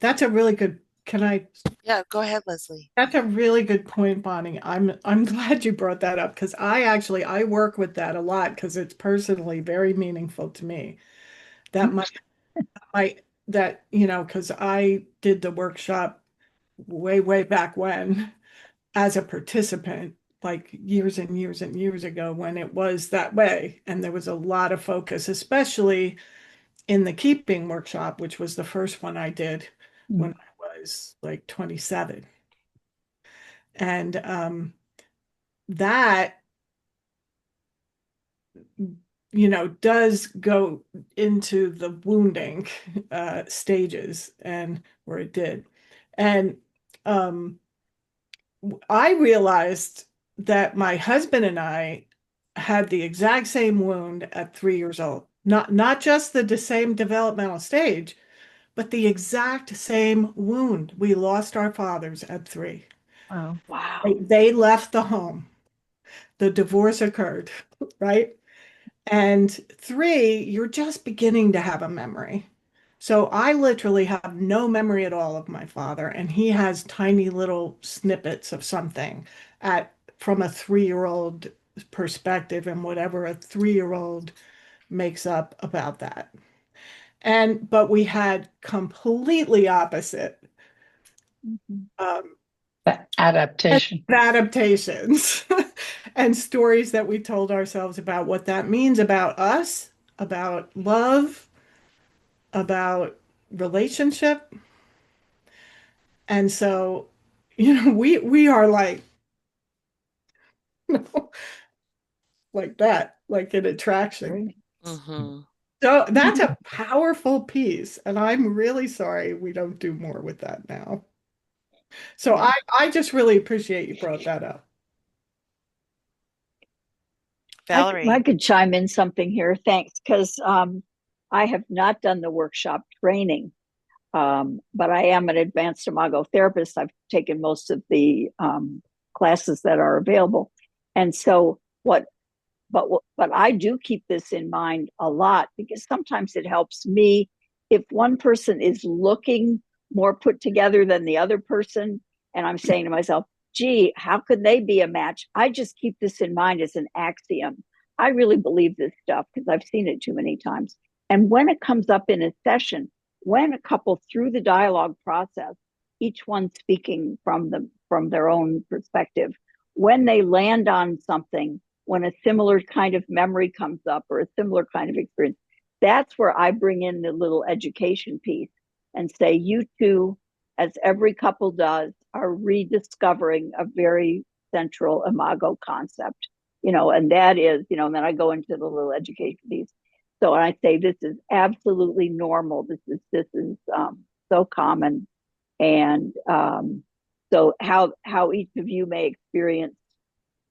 That's a really good, can I,
Yeah, go ahead, Leslie.
that's a really good point, Bonnie. I'm glad you brought that up because I work with that a lot because it's personally very meaningful to me. That that, because I did the workshop way, way back when as a participant, like years and years and years ago when it was that way. And there was a lot of focus, especially in the keeping workshop, which was the first one I did when I was like 27. And that, does go into the wounding stages and where it did. And I realized that my husband and I had the exact same wound at 3 years old. Not just the same developmental stage, but the exact same wound. We lost our fathers at 3.
Wow.
Wow.
They left the home. The divorce occurred, right? And 3, you're just beginning to have a memory. So I literally have no memory at all of my father, and he has tiny little snippets of something at from a 3-year-old perspective and whatever a 3-year-old makes up about that. But we had completely opposite um,
Adaptation.
adaptations and stories that we told ourselves about what that means about us, about love, about relationship. And so, we are like, like that, like an attraction.
Mm-hmm.
So that's a powerful piece. And I'm really sorry we don't do more with that now. So I just really appreciate you brought that up.
Valerie.
I could chime in something here. Thanks, because I have not done the workshop training, but I am an advanced imago therapist. I've taken most of the classes that are available, and so what? But I do keep this in mind a lot because sometimes it helps me if one person is looking more put together than the other person, and I'm saying to myself, gee, how could they be a match? I just keep this in mind as an axiom. I really believe this stuff because I've seen it too many times. And when it comes up in a session, when a couple through the dialogue process, each one speaking from their own perspective, when they land on something, when a similar kind of memory comes up or a similar kind of experience, that's where I bring in the little education piece and say, you two, as every couple does, are rediscovering a very central imago concept, and that is, and then I go into the little education piece. So I say this is absolutely normal. This is so common, and so how each of you may experience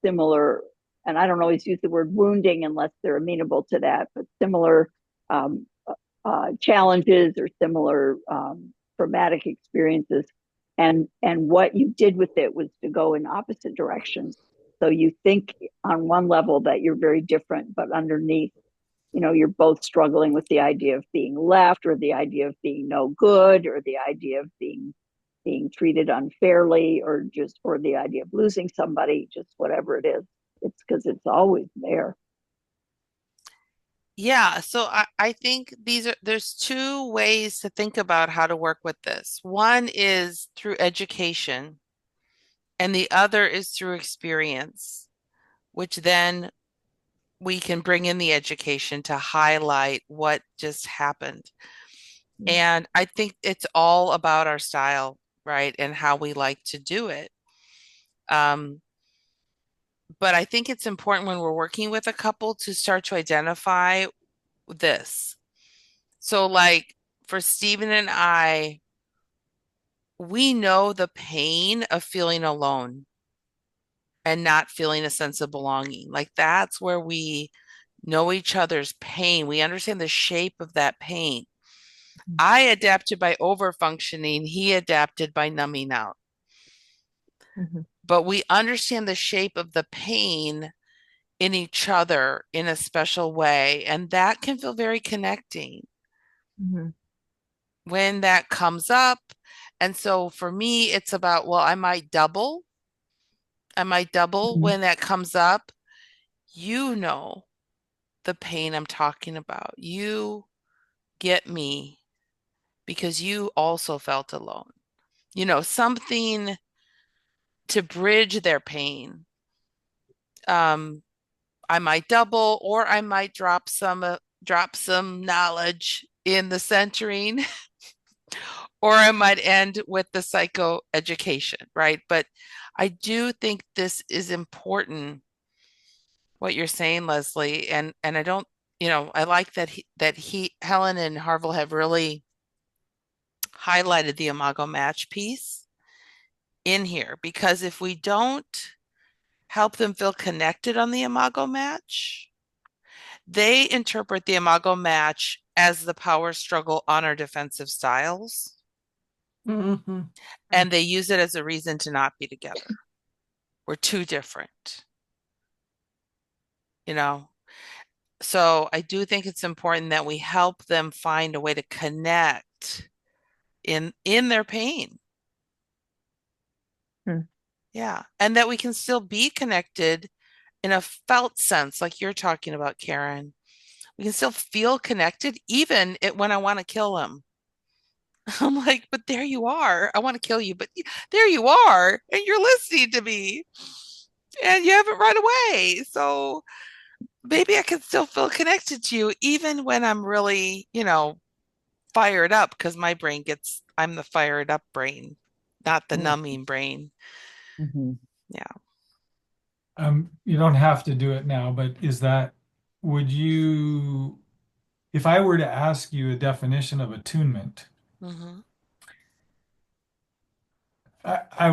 similar, and I don't always use the word wounding unless they're amenable to that, but similar um, challenges or similar traumatic experiences, and what you did with it was to go in opposite directions. So you think on one level that you're very different, but underneath, you're both struggling with the idea of being left, or the idea of being no good, or the idea of being treated unfairly, or the idea of losing somebody, just whatever it is. It's because it's always there.
Yeah, so I think there's two ways to think about how to work with this. One is through education, and the other is through experience, which then we can bring in the education to highlight what just happened. And I think it's all about our style, right? And how we like to do it. Um, but I think it's important when we're working with a couple to start to identify this. So, like for Stephen and I, we know the pain of feeling alone and not feeling a sense of belonging. Like that's where we know each other's pain. We understand the shape of that pain. I adapted by over functioning, he adapted by numbing out.
Mhm.
But we understand the shape of the pain in each other in a special way. And that can feel very connecting
Mhm.
when that comes up. And so for me, it's about, well, I might double. I might double
Mhm.
when that comes up. You know the pain I'm talking about. You get me because you also felt alone. Something to bridge their pain. Um, I might double, or I might drop some knowledge in the centering, or I might end with the psychoeducation, right? But I do think this is important, what you're saying, Leslie, and I don't, I like that Helen and Harville have really highlighted the Imago match piece in here, because if we don't help them feel connected on the Imago match, they interpret the Imago match as the power struggle on our defensive styles,
Mm-hmm.
and they use it as a reason to not be together. We're too different, you know? So I do think it's important that we help them find a way to connect in their pain.
Hmm.
Yeah. And that we can still be connected in a felt sense, like you're talking about, Karen. We can still feel connected even when I want to kill him. I'm like, but there you are. I want to kill you, but there you are, and you're listening to me, and you haven't run away. So maybe I can still feel connected to you, even when I'm really, fired up, because I'm the fired up brain, not the
Mm.
numbing brain.
Mhm.
Yeah.
You don't have to do it now, but would you, if I were to ask you a definition of attunement,
Hmm.
I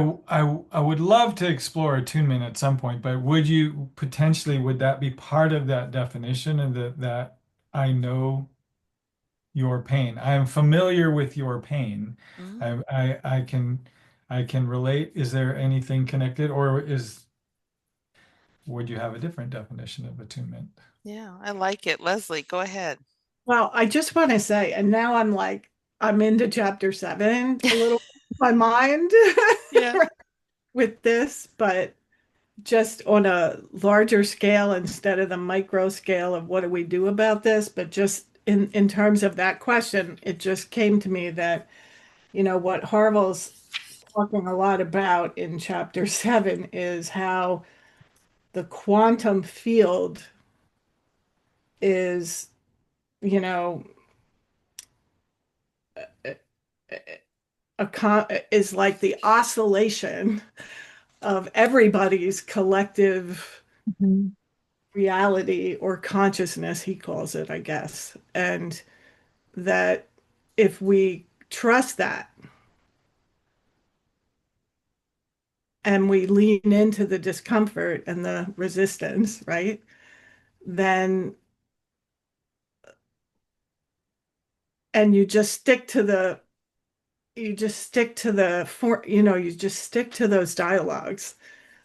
would love to explore attunement at some point, but would that be part of that definition, and that I know your pain? I am familiar with your pain.
Hmm.
I can relate. Is there anything connected, or would you have a different definition of attunement?
Yeah, I like it. Leslie, go ahead.
Well, I just want to say, and now I'm into chapter 7 a little, my mind
Yeah.
with this, but just on a larger scale instead of the micro scale of what do we do about this, but just in terms of that question, it just came to me that, what Harville's talking a lot about in chapter 7 is how the quantum field is, you know, is like the oscillation of everybody's collective,
Mhm.
reality or consciousness, he calls it, I guess. And that if we trust that and we lean into the discomfort and the resistance, right? Then, and you just stick to you just stick to those dialogues.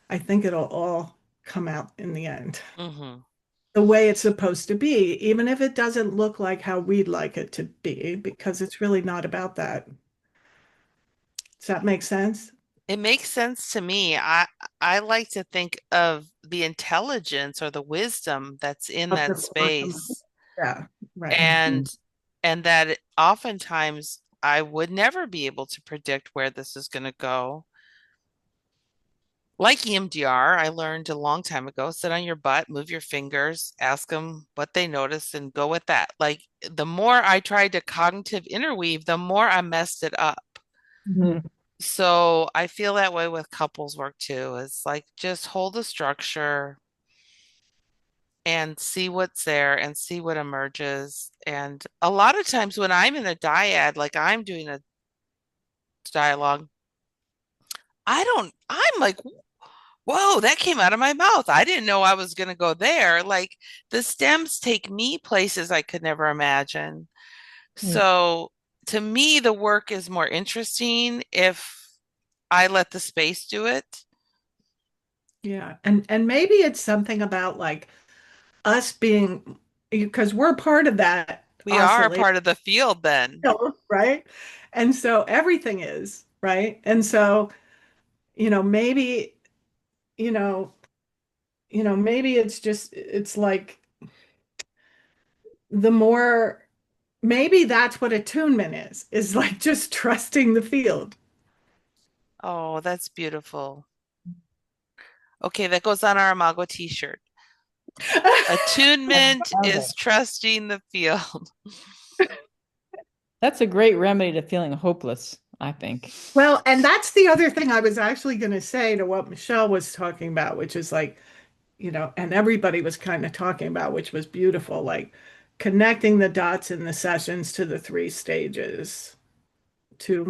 I think it'll all come out in the end
Mm-hmm.
the way it's supposed to be, even if it doesn't look like how we'd like it to be, because it's really not about that. Does that make sense?
It makes sense to me. I like to think of the intelligence or the wisdom that's in
Of
that
the quantum.
space,
Yeah, right.
and that oftentimes I would never be able to predict where this is going to go. Like EMDR, I learned a long time ago, sit on your butt, move your fingers, ask them what they notice, and go with that. Like the more I tried to cognitive interweave, the more I messed it up.
Mhm.
So I feel that way with couples work too. It's like just hold the structure and see what's there and see what emerges. And a lot of times when I'm in a dyad, like I'm doing a dialogue, I'm like, whoa, that came out of my mouth. I didn't know I was going to go there. Like the stems take me places I could never imagine.
Yeah.
So to me, the work is more interesting if I let the space do it.
Yeah. And maybe it's something about like us being, because we're part of that
We are
oscillation,
part of the field then.
right? And so everything is, right? And so, maybe, you know, maybe it's like the more, maybe that's what attunement is like just trusting the field.
Oh, that's beautiful. Okay, that goes on our Imago t-shirt. Attunement
Love
is
it.
trusting the field.
That's a great remedy to feeling hopeless, I think.
Well, and that's the other thing I was actually going to say to what Michelle was talking about, which is like, and everybody was kind of talking about, which was beautiful, like connecting the dots in the sessions to the three stages to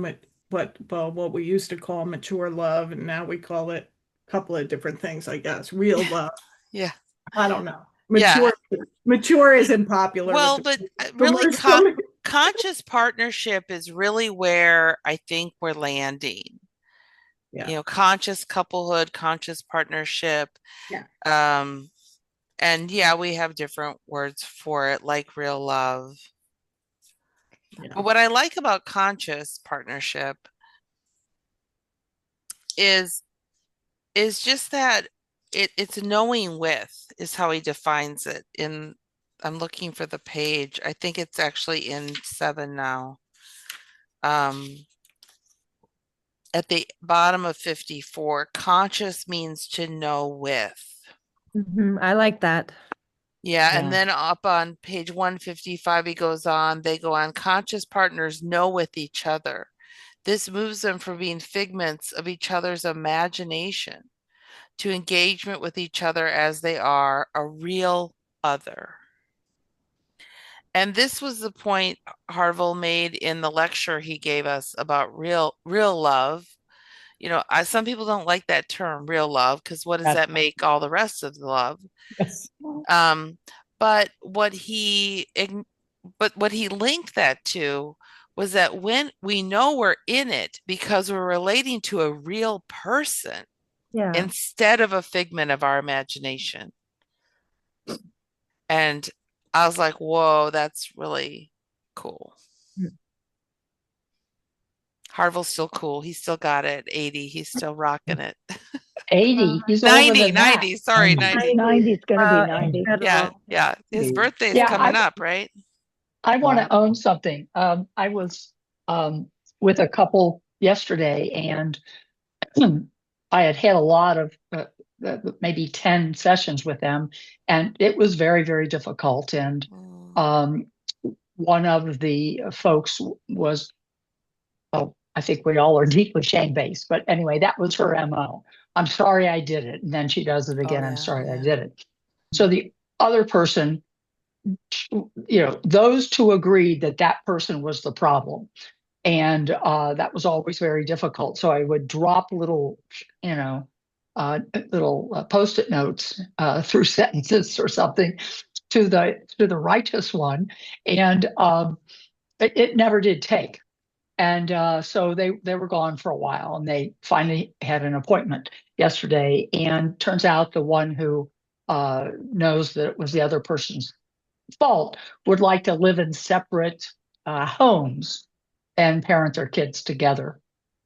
what we used to call mature love, and now we call it a couple of different things, I guess. Real love.
Yeah.
I don't know.
Yeah.
Mature isn't popular with
Well,
the
but really
commercial.
conscious partnership is really where I think we're landing.
Yeah.
Conscious couplehood, conscious partnership.
Yeah.
Um, and yeah, we have different words for it, like real love.
Yeah.
But what I like about conscious partnership is just that it's knowing with is how he defines it in I'm looking for the page. I think it's actually in 7 now. Um, at the bottom of 54, conscious means to know with.
I like that.
Yeah, and
Yeah.
then up on page 155, they go on, conscious partners know with each other. This moves them from being figments of each other's imagination to engagement with each other as they are, a real other. And this was the point Harville made in the lecture he gave us about real love. Some people don't like that term, real love, because what does
That's
that make all the rest of the love?
yes.
Um, but what he linked that to was that when we know we're in it because we're relating to a real person
Yeah.
instead of a figment of our imagination. And I was like, whoa, that's really cool. Harville's still cool. He's still got it. 80. He's still rocking it.
80. He's older
90,
than that.
90. Sorry,
90.
90.
90 is going to be
Wow,
90.
Yeah,
incredible.
yeah. His birthday is
Yeah,
coming up, right?
I want
Wow.
to own something. I was with a couple yesterday, and I had had a lot of maybe 10 sessions with them, and it was very, very difficult. And
Mm.
um, one of the folks was, oh, I think we all are deeply shame-based, but anyway, that was her MO. I'm sorry I did it. And then she does it
Oh
again. I'm
yeah,
sorry I
yeah.
did it. So the other person, those two agreed that that person was the problem. And that was always very difficult. So I would drop you know, little post-it notes through sentences or something to the righteous one, and it never did take. And so they were gone for a while, and they finally had an appointment yesterday. And turns out the one who knows that it was the other person's fault would like to live in separate homes and parent their kids together.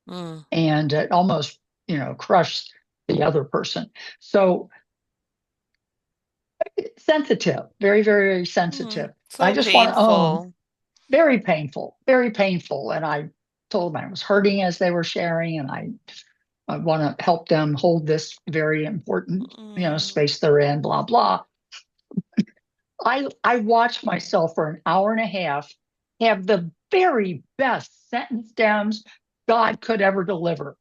Mm.
And it almost, crushed the other person. So sensitive, very, very sensitive. I
So
just want to own,
painful.
very painful, very painful. And I told them I was hurting as they were sharing, and I want to help them hold this very important,
Mm.
space they're in, blah, blah. I watched myself for an hour and a half have the very best sentence stems God could ever deliver.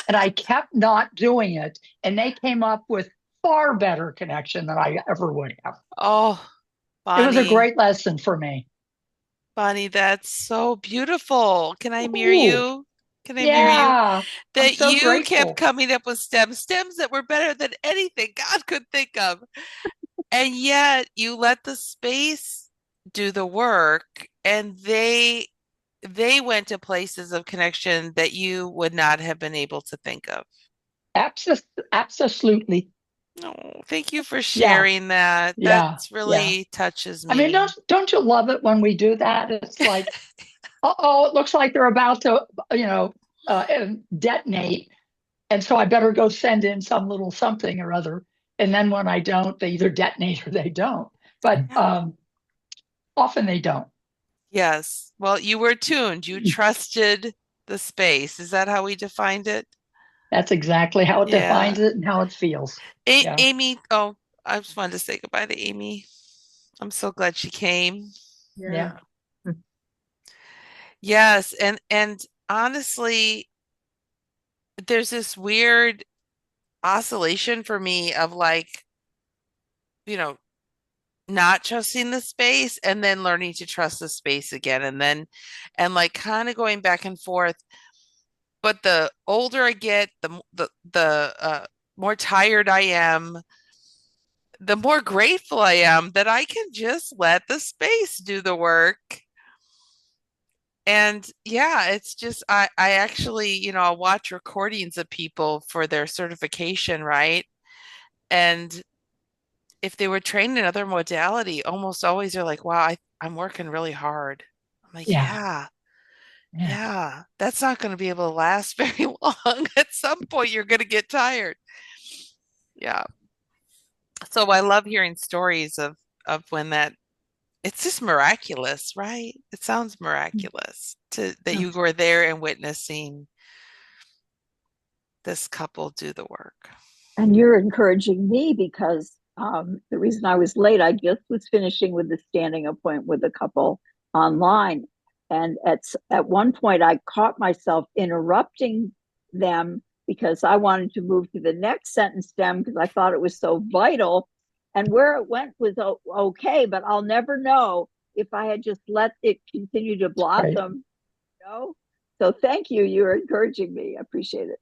And I kept not doing it. And they came up with far better connection than I ever would have.
Oh,
It was a
Bonnie,
great lesson for me.
Bonnie, that's so beautiful. Can I mirror
Ooh,
you? Can I mirror you?
yeah. I'm
That
so
you kept
grateful.
coming up with stems that were better than anything God could think of. And yet you let the space do the work, and they went to places of connection that you would not have been able to think of.
Absolutely.
Oh, thank you for
Yeah.
sharing that. That
Yeah. Yeah.
really touches
I mean,
me.
don't you love it when we do that? It's like, oh, it looks like they're about to, detonate. And so I better go send in some little something or other. And then when I don't, they either detonate or they don't. But
Yeah.
often they don't.
Yes. Well, you were tuned. You trusted the space. Is that how we defined it?
That's exactly how it
Yeah.
defines it and how it feels. Yeah.
Amy, oh, I just wanted to say goodbye to Amy. I'm so glad she came.
Yeah.
Yeah.
Yes, and honestly, there's this weird oscillation for me of like, you know, not trusting the space and then learning to trust the space again, and like kind of going back and forth. But the older I get, the more tired I am, the more grateful I am that I can just let the space do the work. And yeah, it's just I actually, I'll watch recordings of people for their certification, right? And if they were trained in other modality, almost always they're like, wow, I'm working really hard. I'm like,
Yeah.
yeah,
Yeah.
yeah, that's not going to be able to last very long. At some point, you're going to get tired. Yeah. So I love hearing stories of when that it's just miraculous, right? It sounds miraculous to that
Yeah.
you were there and witnessing this couple do the work.
And you're encouraging me because the reason I was late, I just was finishing with the standing appointment with a couple online. And at one point, I caught myself interrupting them because I wanted to move to the next sentence stem because I thought it was so vital. And where it went was okay, but I'll never know if I had just let it continue to
Right.
blossom. You know? So thank you. You're encouraging me. I appreciate it.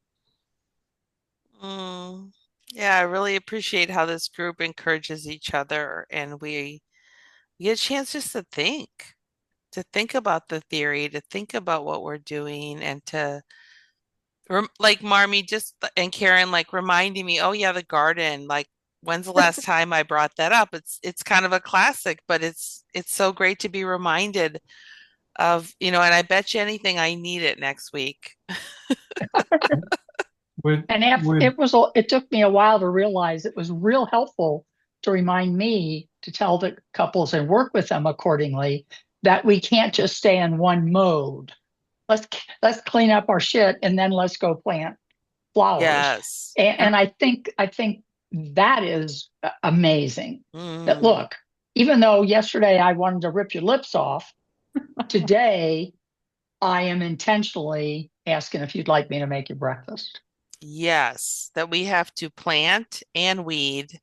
Mm. Yeah, I really appreciate how this group encourages each other, and we get a chance just to think about the theory, to think about what we're doing, and to like Marmy just and Karen like reminding me, oh yeah, the garden, like when's the last time I brought that up? It's kind of a classic, but it's so great to be reminded of, and I bet you anything I need it next week.
Would
And
would
it took me a while to realize it was real helpful to remind me to tell the couples and work with them accordingly that we can't just stay in one mode. Let's let's clean up our shit and then let's go plant flowers.
Yes.
And I think that is amazing. That
Mm.
look, even though yesterday I wanted to rip your lips off, today I am intentionally asking if you'd like me to make you breakfast.
Yes, that we have to plant and weed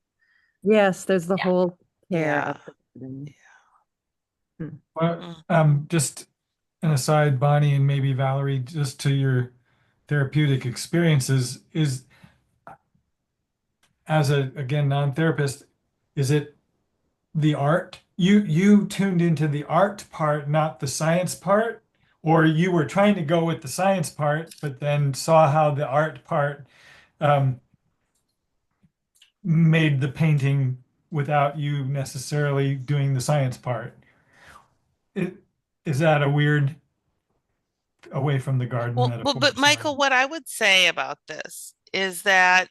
Yes, there's the
Yeah.
whole care
Yeah.
of the burden.
Well,
Mm.
just an aside, Bonnie, and maybe Valerie, just to your therapeutic experiences, is as a, again, non-therapist, is it the art? You tuned into the art part, not the science part, or you were trying to go with the science part, but then saw how the art part um, made the painting without you necessarily doing the science part. It, is that a weird away from the garden metaphor?
But
Sorry.
Michael, what I would say about this is that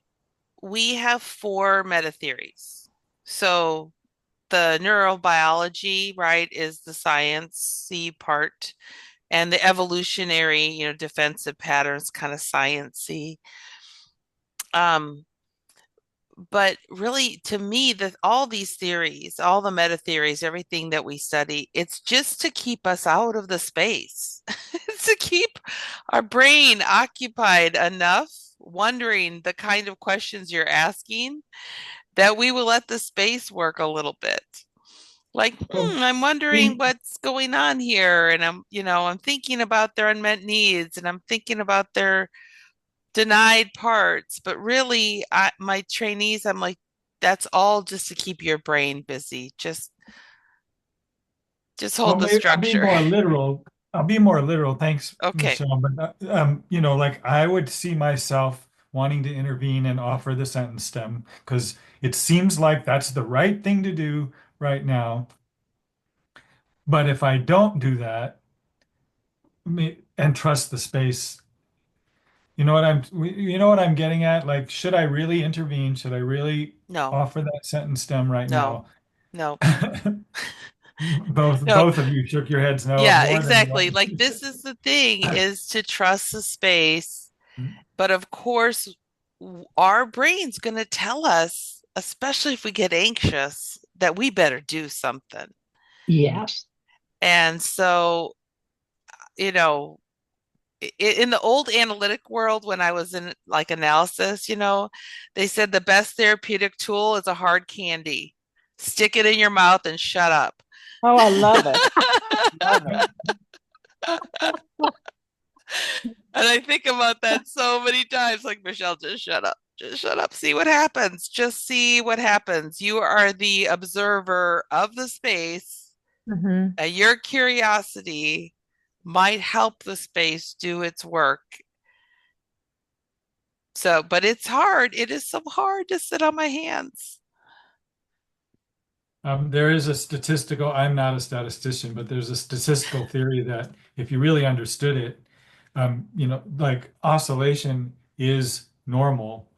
we have four meta theories. So the neurobiology, right, is the sciencey part, and the evolutionary, defensive patterns, kind of sciencey. Um, but really, to me, all these theories, all the meta theories, everything that we study, it's just to keep us out of the space. It's to keep our brain occupied enough, wondering the kind of questions you're asking, that we will let the space work a little bit. Like,
Well,
I'm wondering
being
what's going on here. And I'm thinking about their unmet needs, and I'm thinking about their denied parts. But really, my trainees, I'm like, that's all just to keep your brain busy. Just hold
Well,
the
maybe I'll be
structure.
more literal. I'll be more literal. Thanks,
Okay.
Michelle. But like I would see myself wanting to intervene and offer the sentence stem because it seems like that's the right thing to do right now. But if I don't do that, and trust the space, you know what I'm getting at? Like, should I really intervene? Should I really
No,
offer that sentence stem right
no,
now?
no,
Both
no.
both of you shook your heads no
Yeah,
more than
exactly.
one.
Like, this is the thing, is to trust the space. But of course, our brain's going to tell us, especially if we get anxious, that we better do something.
Yes.
And so, you know, in the old analytic world, when I was in like analysis, they said the best therapeutic tool is a hard candy. Stick it in your mouth and shut up.
Oh, I love it. Love it.
And I think about that so many times, like, Michelle, just shut up. Just shut up. See what happens. Just see what happens. You are the observer of the space,
Mm-hmm.
and your curiosity might help the space do its work. So, but it's hard. It is so hard to sit on my hands.
There is a statistical, I'm not a statistician, but there's a statistical theory that if you really understood it, like oscillation is normal,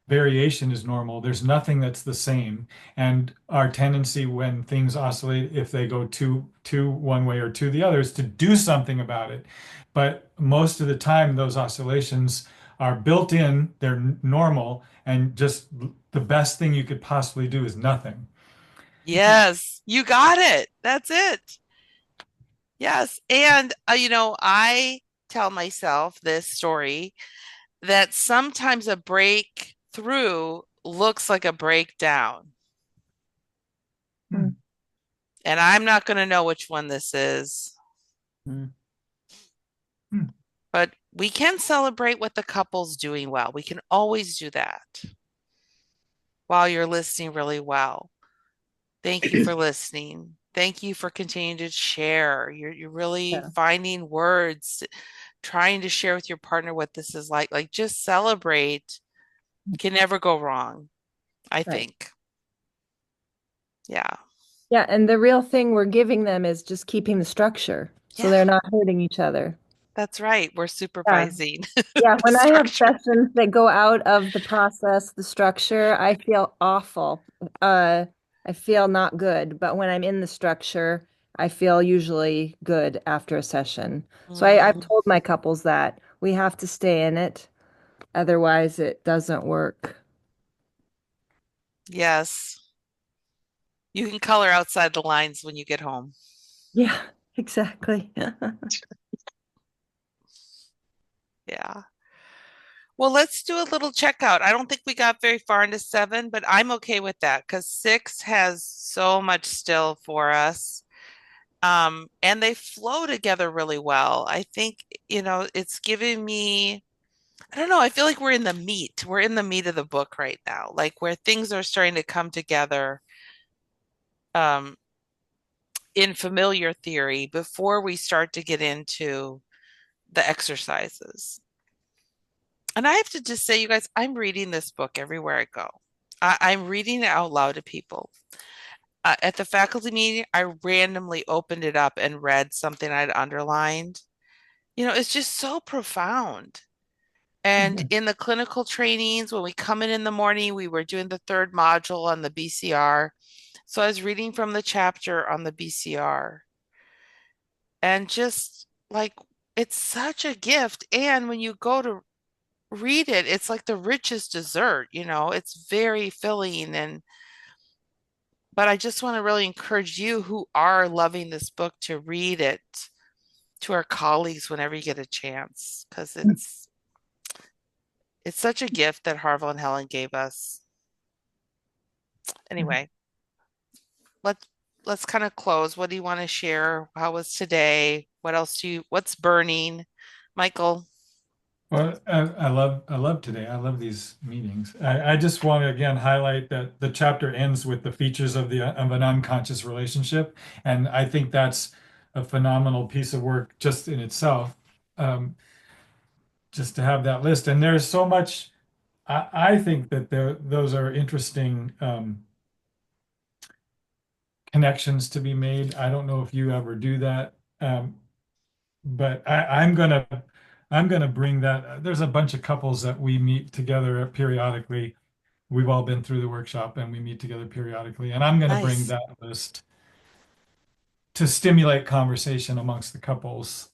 variation is normal. There's nothing that's the same. And our tendency when things oscillate, if they go to one way or to the other, is to do something about it. But most of the time, those oscillations are built in, they're normal, and just the best thing you could possibly do is nothing.
Yes, you got it. That's it. Yes. And, I tell myself this story, that sometimes a breakthrough looks like a breakdown.
Hmm.
And I'm not going to know which one this is,
Hmm.
but we can celebrate what the couple's doing well. We can always do that while you're listening really well. Thank you for listening. Thank you for continuing to share. You're really
Yeah.
finding words, trying to share with your partner what this is like. Like, just celebrate. Can never go wrong, I
Right.
think. Yeah.
Yeah, and the real thing we're giving them is just keeping the structure so
Yeah,
they're not hurting each other.
that's right. We're
Yeah.
supervising
Yeah,
the
when I have
structure.
sessions that go out of the process, the structure, I feel awful. I feel not good. But when I'm in the structure, I feel usually good after a session. So I've
Mhm.
told my couples that we have to stay in it, otherwise it doesn't work.
Yes. You can color outside the lines when you get home.
Yeah, exactly.
Yeah. Well, let's do a little checkout. I don't think we got very far into 7, but I'm okay with that because 6 has so much still for us. And they flow together really well. I think, it's giving me, I don't know, I feel like we're in the meat. We're in the meat of the book right now, like where things are starting to come together um, in familiar theory before we start to get into the exercises. And I have to just say, you guys, I'm reading this book everywhere I go. I'm reading it out loud to people. At the faculty meeting, I randomly opened it up and read something I'd underlined. It's just so profound. And
Mhm.
in the clinical trainings, when we come in the morning, we were doing the 3rd module on the BCR. So I was reading from the chapter on the BCR and just like it's such a gift. And when you go to read it, it's like the richest dessert, it's very filling. But I just want to really encourage you who are loving this book to read it to our colleagues whenever you get a chance, because it's such a gift that Harville and Helen gave us. Anyway, let's let's kind of close. What do you want to share? How was today? What's burning? Michael.
Well, I love today. I love these meetings. I just want to again highlight that the chapter ends with the features of an unconscious relationship, and I think that's a phenomenal piece of work just in itself. Um, just to have that list, and there's so much. I think that those are interesting connections to be made. I don't know if you ever do that, but I'm gonna bring that. There's a bunch of couples that we meet together periodically. We've all been through the workshop and we meet together periodically, and I'm gonna bring
Nice.
that list to stimulate conversation amongst the couples.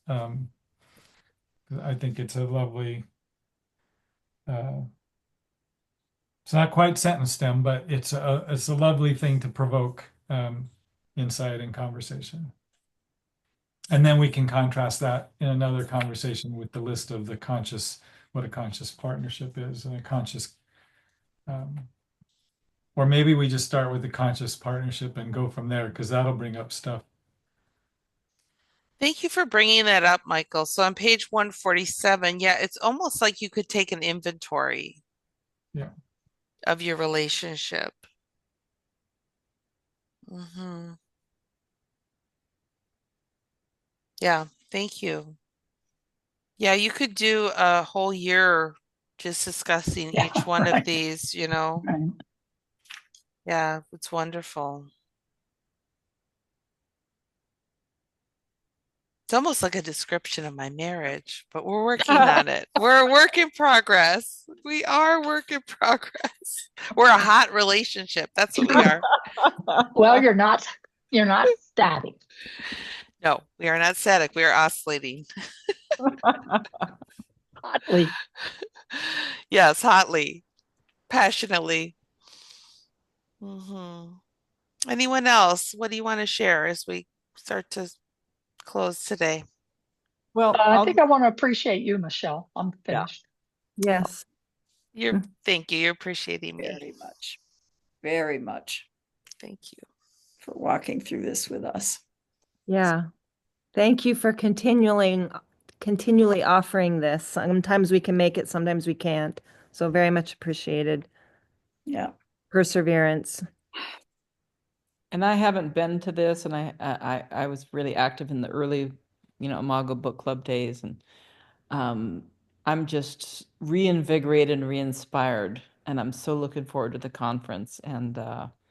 I think it's a lovely. Uh, it's not quite sentence stem, but it's a lovely thing to provoke insight and conversation. And then we can contrast that in another conversation with the list of what a conscious partnership is, and a conscious, um, or maybe we just start with the conscious partnership and go from there, because that'll bring up stuff.
Thank you for bringing that up, Michael. So on page 147, yeah, it's almost like you could take an inventory
Yeah.
of your relationship. Hmm. Yeah, thank you. Yeah, you could do a whole year just discussing
Yeah,
each one of
right,
these.
right.
Yeah, it's wonderful. It's almost like a description of my marriage, but we're working on it. We're a work in progress. We are a work in progress. We're a hot relationship. That's what we are.
Well, you're not static.
No, we are not static. We are oscillating.
Hotly.
Yes, hotly, passionately. Hmm. Anyone else? What do you want to share as we start to close today?
Well,
I think I want to appreciate you, Michelle. I'm
yeah,
finished.
yes,
Thank you. You're appreciating me.
very much
Thank you.
for walking through this with us.
Yeah. Thank you for continually offering this. Sometimes we can make it, sometimes we can't. So very much appreciated.
Yeah.
Perseverance.
And I haven't been to this, and I was really active in the early, Imago book club days, and um, I'm just reinvigorated and re-inspired, and I'm so looking forward to the conference, and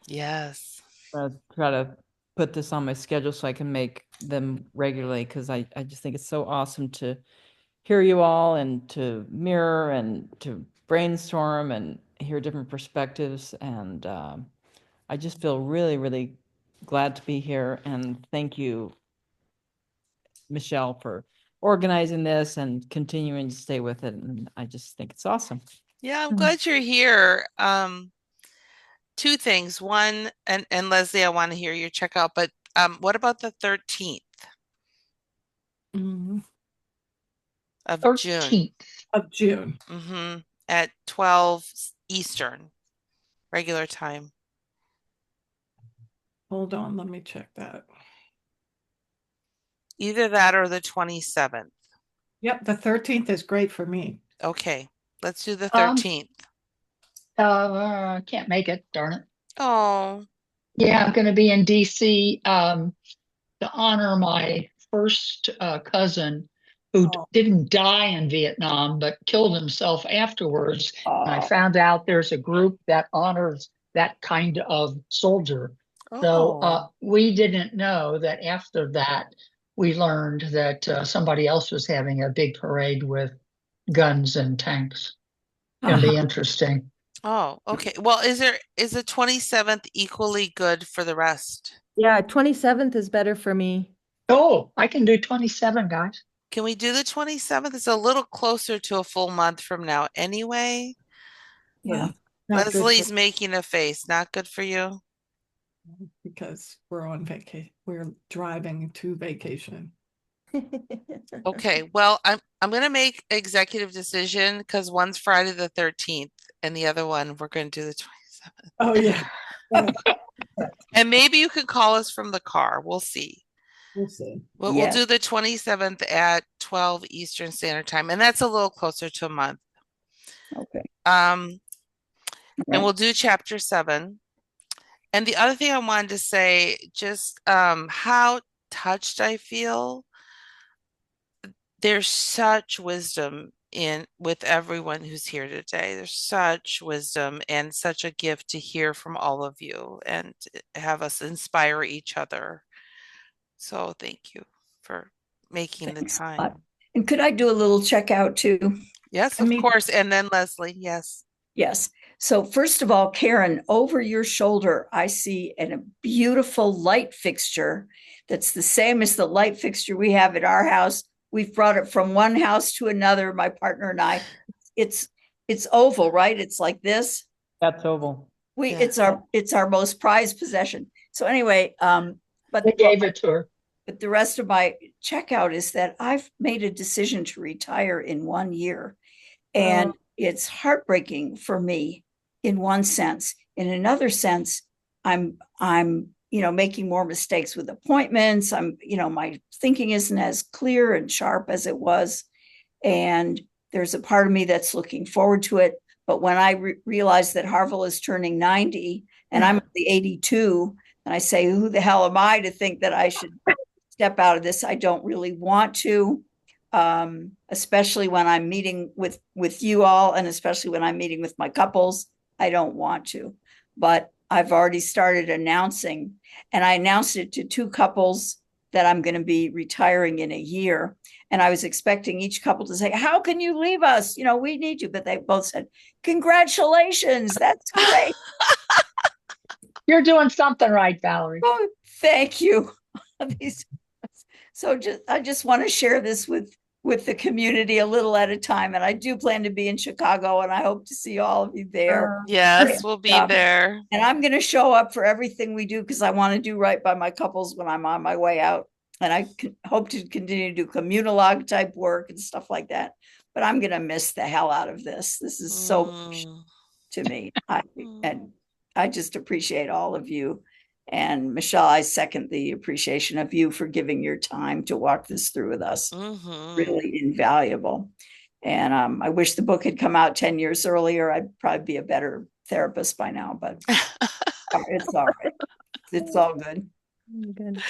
Yes.
try to put this on my schedule so I can make them regularly, because I just think it's so awesome to hear you all and to mirror and to brainstorm and hear different perspectives, and I just feel really, really glad to be here. And thank you, Michelle, for organizing this and continuing to stay with it. And I just think it's awesome.
Yeah, I'm glad you're here. Two things. One, and Leslie, I want to hear your checkout, but what about the 13th
Mhm.
of June?
13th.
of June.
At 12 Eastern, regular time.
Hold on, let me check that.
Either that or the 27th.
Yep, the 13th is great for me.
Okay, let's do the
Um,
13th.
Can't make it, darn it.
Oh,
Yeah, I'm going to be in DC to honor my first cousin who
Oh.
didn't die in Vietnam but killed himself afterwards. And I
Oh,
found out there's a group that honors that kind of soldier. So
oh,
we didn't know that after that, we learned that somebody else was having a big parade with guns and tanks. Going to be interesting.
oh, okay. Well, is the 27th equally good for the rest?
Yeah, 27th is better for me.
Oh, I can do 27, guys.
Can we do the 27th? It's a little closer to a full month from now anyway.
yeah.
Not good for
Leslie's making a face. Not good for you?
because we're on vacation. We're driving to vacation.
Okay, well, I'm gonna make executive decision because one's Friday the 13th and the other one we're gonna do the 27th.
Oh, yeah.
And maybe you can call us from the car. We'll see.
We'll see.
We'll
Yes.
do the 27th at 12 Eastern Standard Time, and that's a little closer to a month.
Okay.
And
Right.
we'll do chapter 7. And the other thing I wanted to say, just how touched I feel. There's such wisdom in with everyone who's here today. There's such wisdom and such a gift to hear from all of you and have us inspire each other. So thank you for making the
Thanks a lot.
time.
And could I do a little checkout too?
Yes,
I
of
mean,
course. And then Leslie, yes.
Yes. So first of all, Karen, over your shoulder, I see a beautiful light fixture that's the same as the light fixture we have at our house. We've brought it from one house to another, my partner and I. It's it's oval, right? It's like this.
That's oval.
We
Yeah.
it's our most prized possession. So anyway, but
We gave it to her.
but the rest of my checkout is that I've made a decision to retire in 1 year. And it's heartbreaking for me in one sense. In another sense, I'm making more mistakes with appointments. My thinking isn't as clear and sharp as it was. And there's a part of me that's looking forward to it. But when I realize that Harville is turning 90 and I'm only 82, and I say, who the hell am I to think that I should step out of this? I don't really want to, especially when I'm meeting with you all, and especially when I'm meeting with my couples. I don't want to, but I've already started announcing, and I announced it to two couples that I'm going to be retiring in a year. And I was expecting each couple to say, how can you leave us? We need you. But they both said, congratulations. That's great.
You're doing something right, Valerie.
Oh, thank you. So I just want to share this with the community a little at a time. And I do plan to be in Chicago, and I hope to see all of you there.
Yes, we'll be there.
And I'm going to show up for everything we do because I want to do right by my couples when I'm on my way out. And I hope to continue to do communalog type work and stuff like that. But I'm going to miss the hell out of this. This is so to me. And I just appreciate all of you. And Michelle, I second the appreciation of you for giving your time to walk this through with us. Really invaluable. And I wish the book had come out 10 years earlier. I'd probably be a better therapist by now, but it's all right. It's all good.
Good.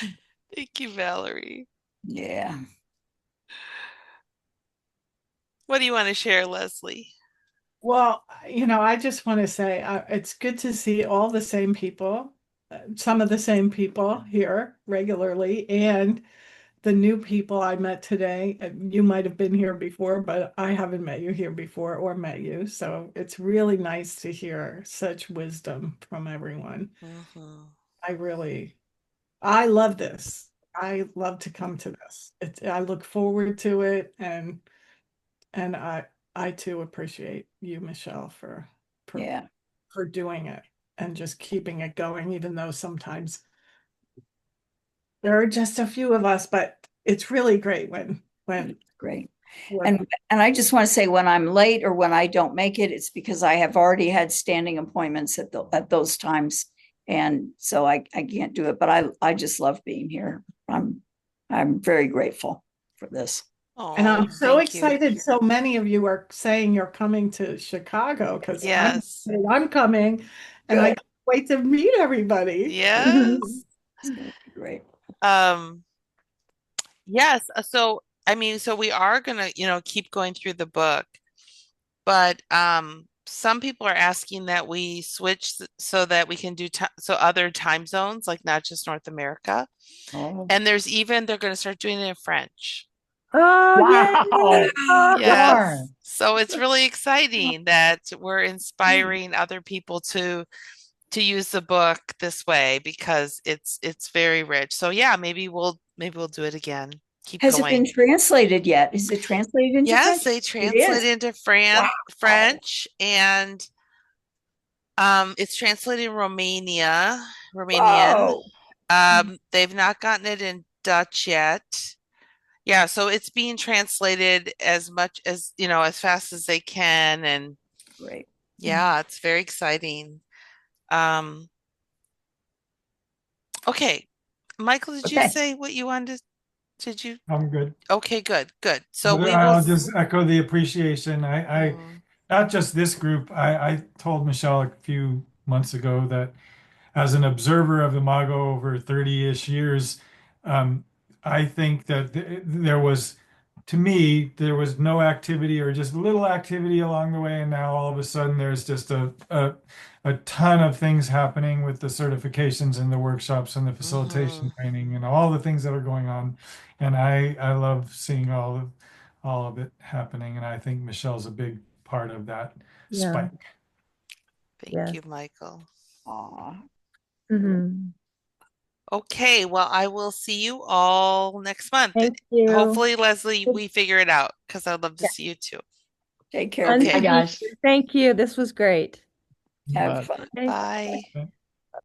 Thank you, Valerie.
Yeah.
What do you want to share, Leslie?
Well, I just want to say it's good to see all the same people, some of the same people here regularly, and the new people I met today. You might have been here before, but I haven't met you here before or met you. So it's really nice to hear such wisdom from everyone. I love this. I love to come to this. I look forward to it, and I too appreciate you, Michelle, for doing it and just keeping it going, even though sometimes there are just a few of us, but it's really great when
great. And I just want to say when I'm late or when I don't make it, it's because I have already had standing appointments at those times. And so I can't do it, but I just love being here. I'm very grateful for this.
And
Oh,
I'm so
thank you.
excited. So many of you are saying you're coming to Chicago because
Yes.
I'm coming and I
Good.
can't wait to meet everybody.
Yes.
It's going to be great.
Um, yes. So, I mean, so we are gonna, keep going through the book, but some people are asking that we switch so that we can do so other time zones, like not just North America.
Oh,
And they're going to start doing it in French.
Oh,
Wow.
yay!
Yes.
Darn.
So it's really exciting that we're inspiring other people to use the book this way because it's very rich. So yeah, maybe we'll do it again. Keep
has it been
going.
translated yet? Is it translated into
Yes,
French?
they
It
translate
is.
into
Wow.
French and it's translated in Romanian.
Whoa.
They've not gotten it in Dutch yet. Yeah, so it's being translated as much as, as fast as they can. And
Great.
yeah, it's very exciting. Um, okay. Michael, did you
Okay.
say what you wanted did you?
I'm good.
Okay, good, good. So we will,
I'll just echo the appreciation.
mm,
Not just this group. I told Michelle a few months ago that as an observer of Imago over 30-ish years, um, I think that there was, to me, there was no activity or just little activity along the way, and now all of a sudden there's just a ton of things happening with the certifications and the workshops and the
hmm
facilitation training and all the things that are going on, and I love seeing all of it happening, and I think Michelle's a big part of that
Yeah,
spike.
Thank
yeah.
you, Michael.
Aw.
Mhm.
Okay, well, I will see you all next month.
Thank you.
Hopefully, Leslie, we figure it out because I'd love to
Yeah.
see you too.
Take care,
Fun
Okay,
to
Bye,
everyone.
meet
guys.
you. Thank you. This was great.
Have
But
fun.
Okay.
bye.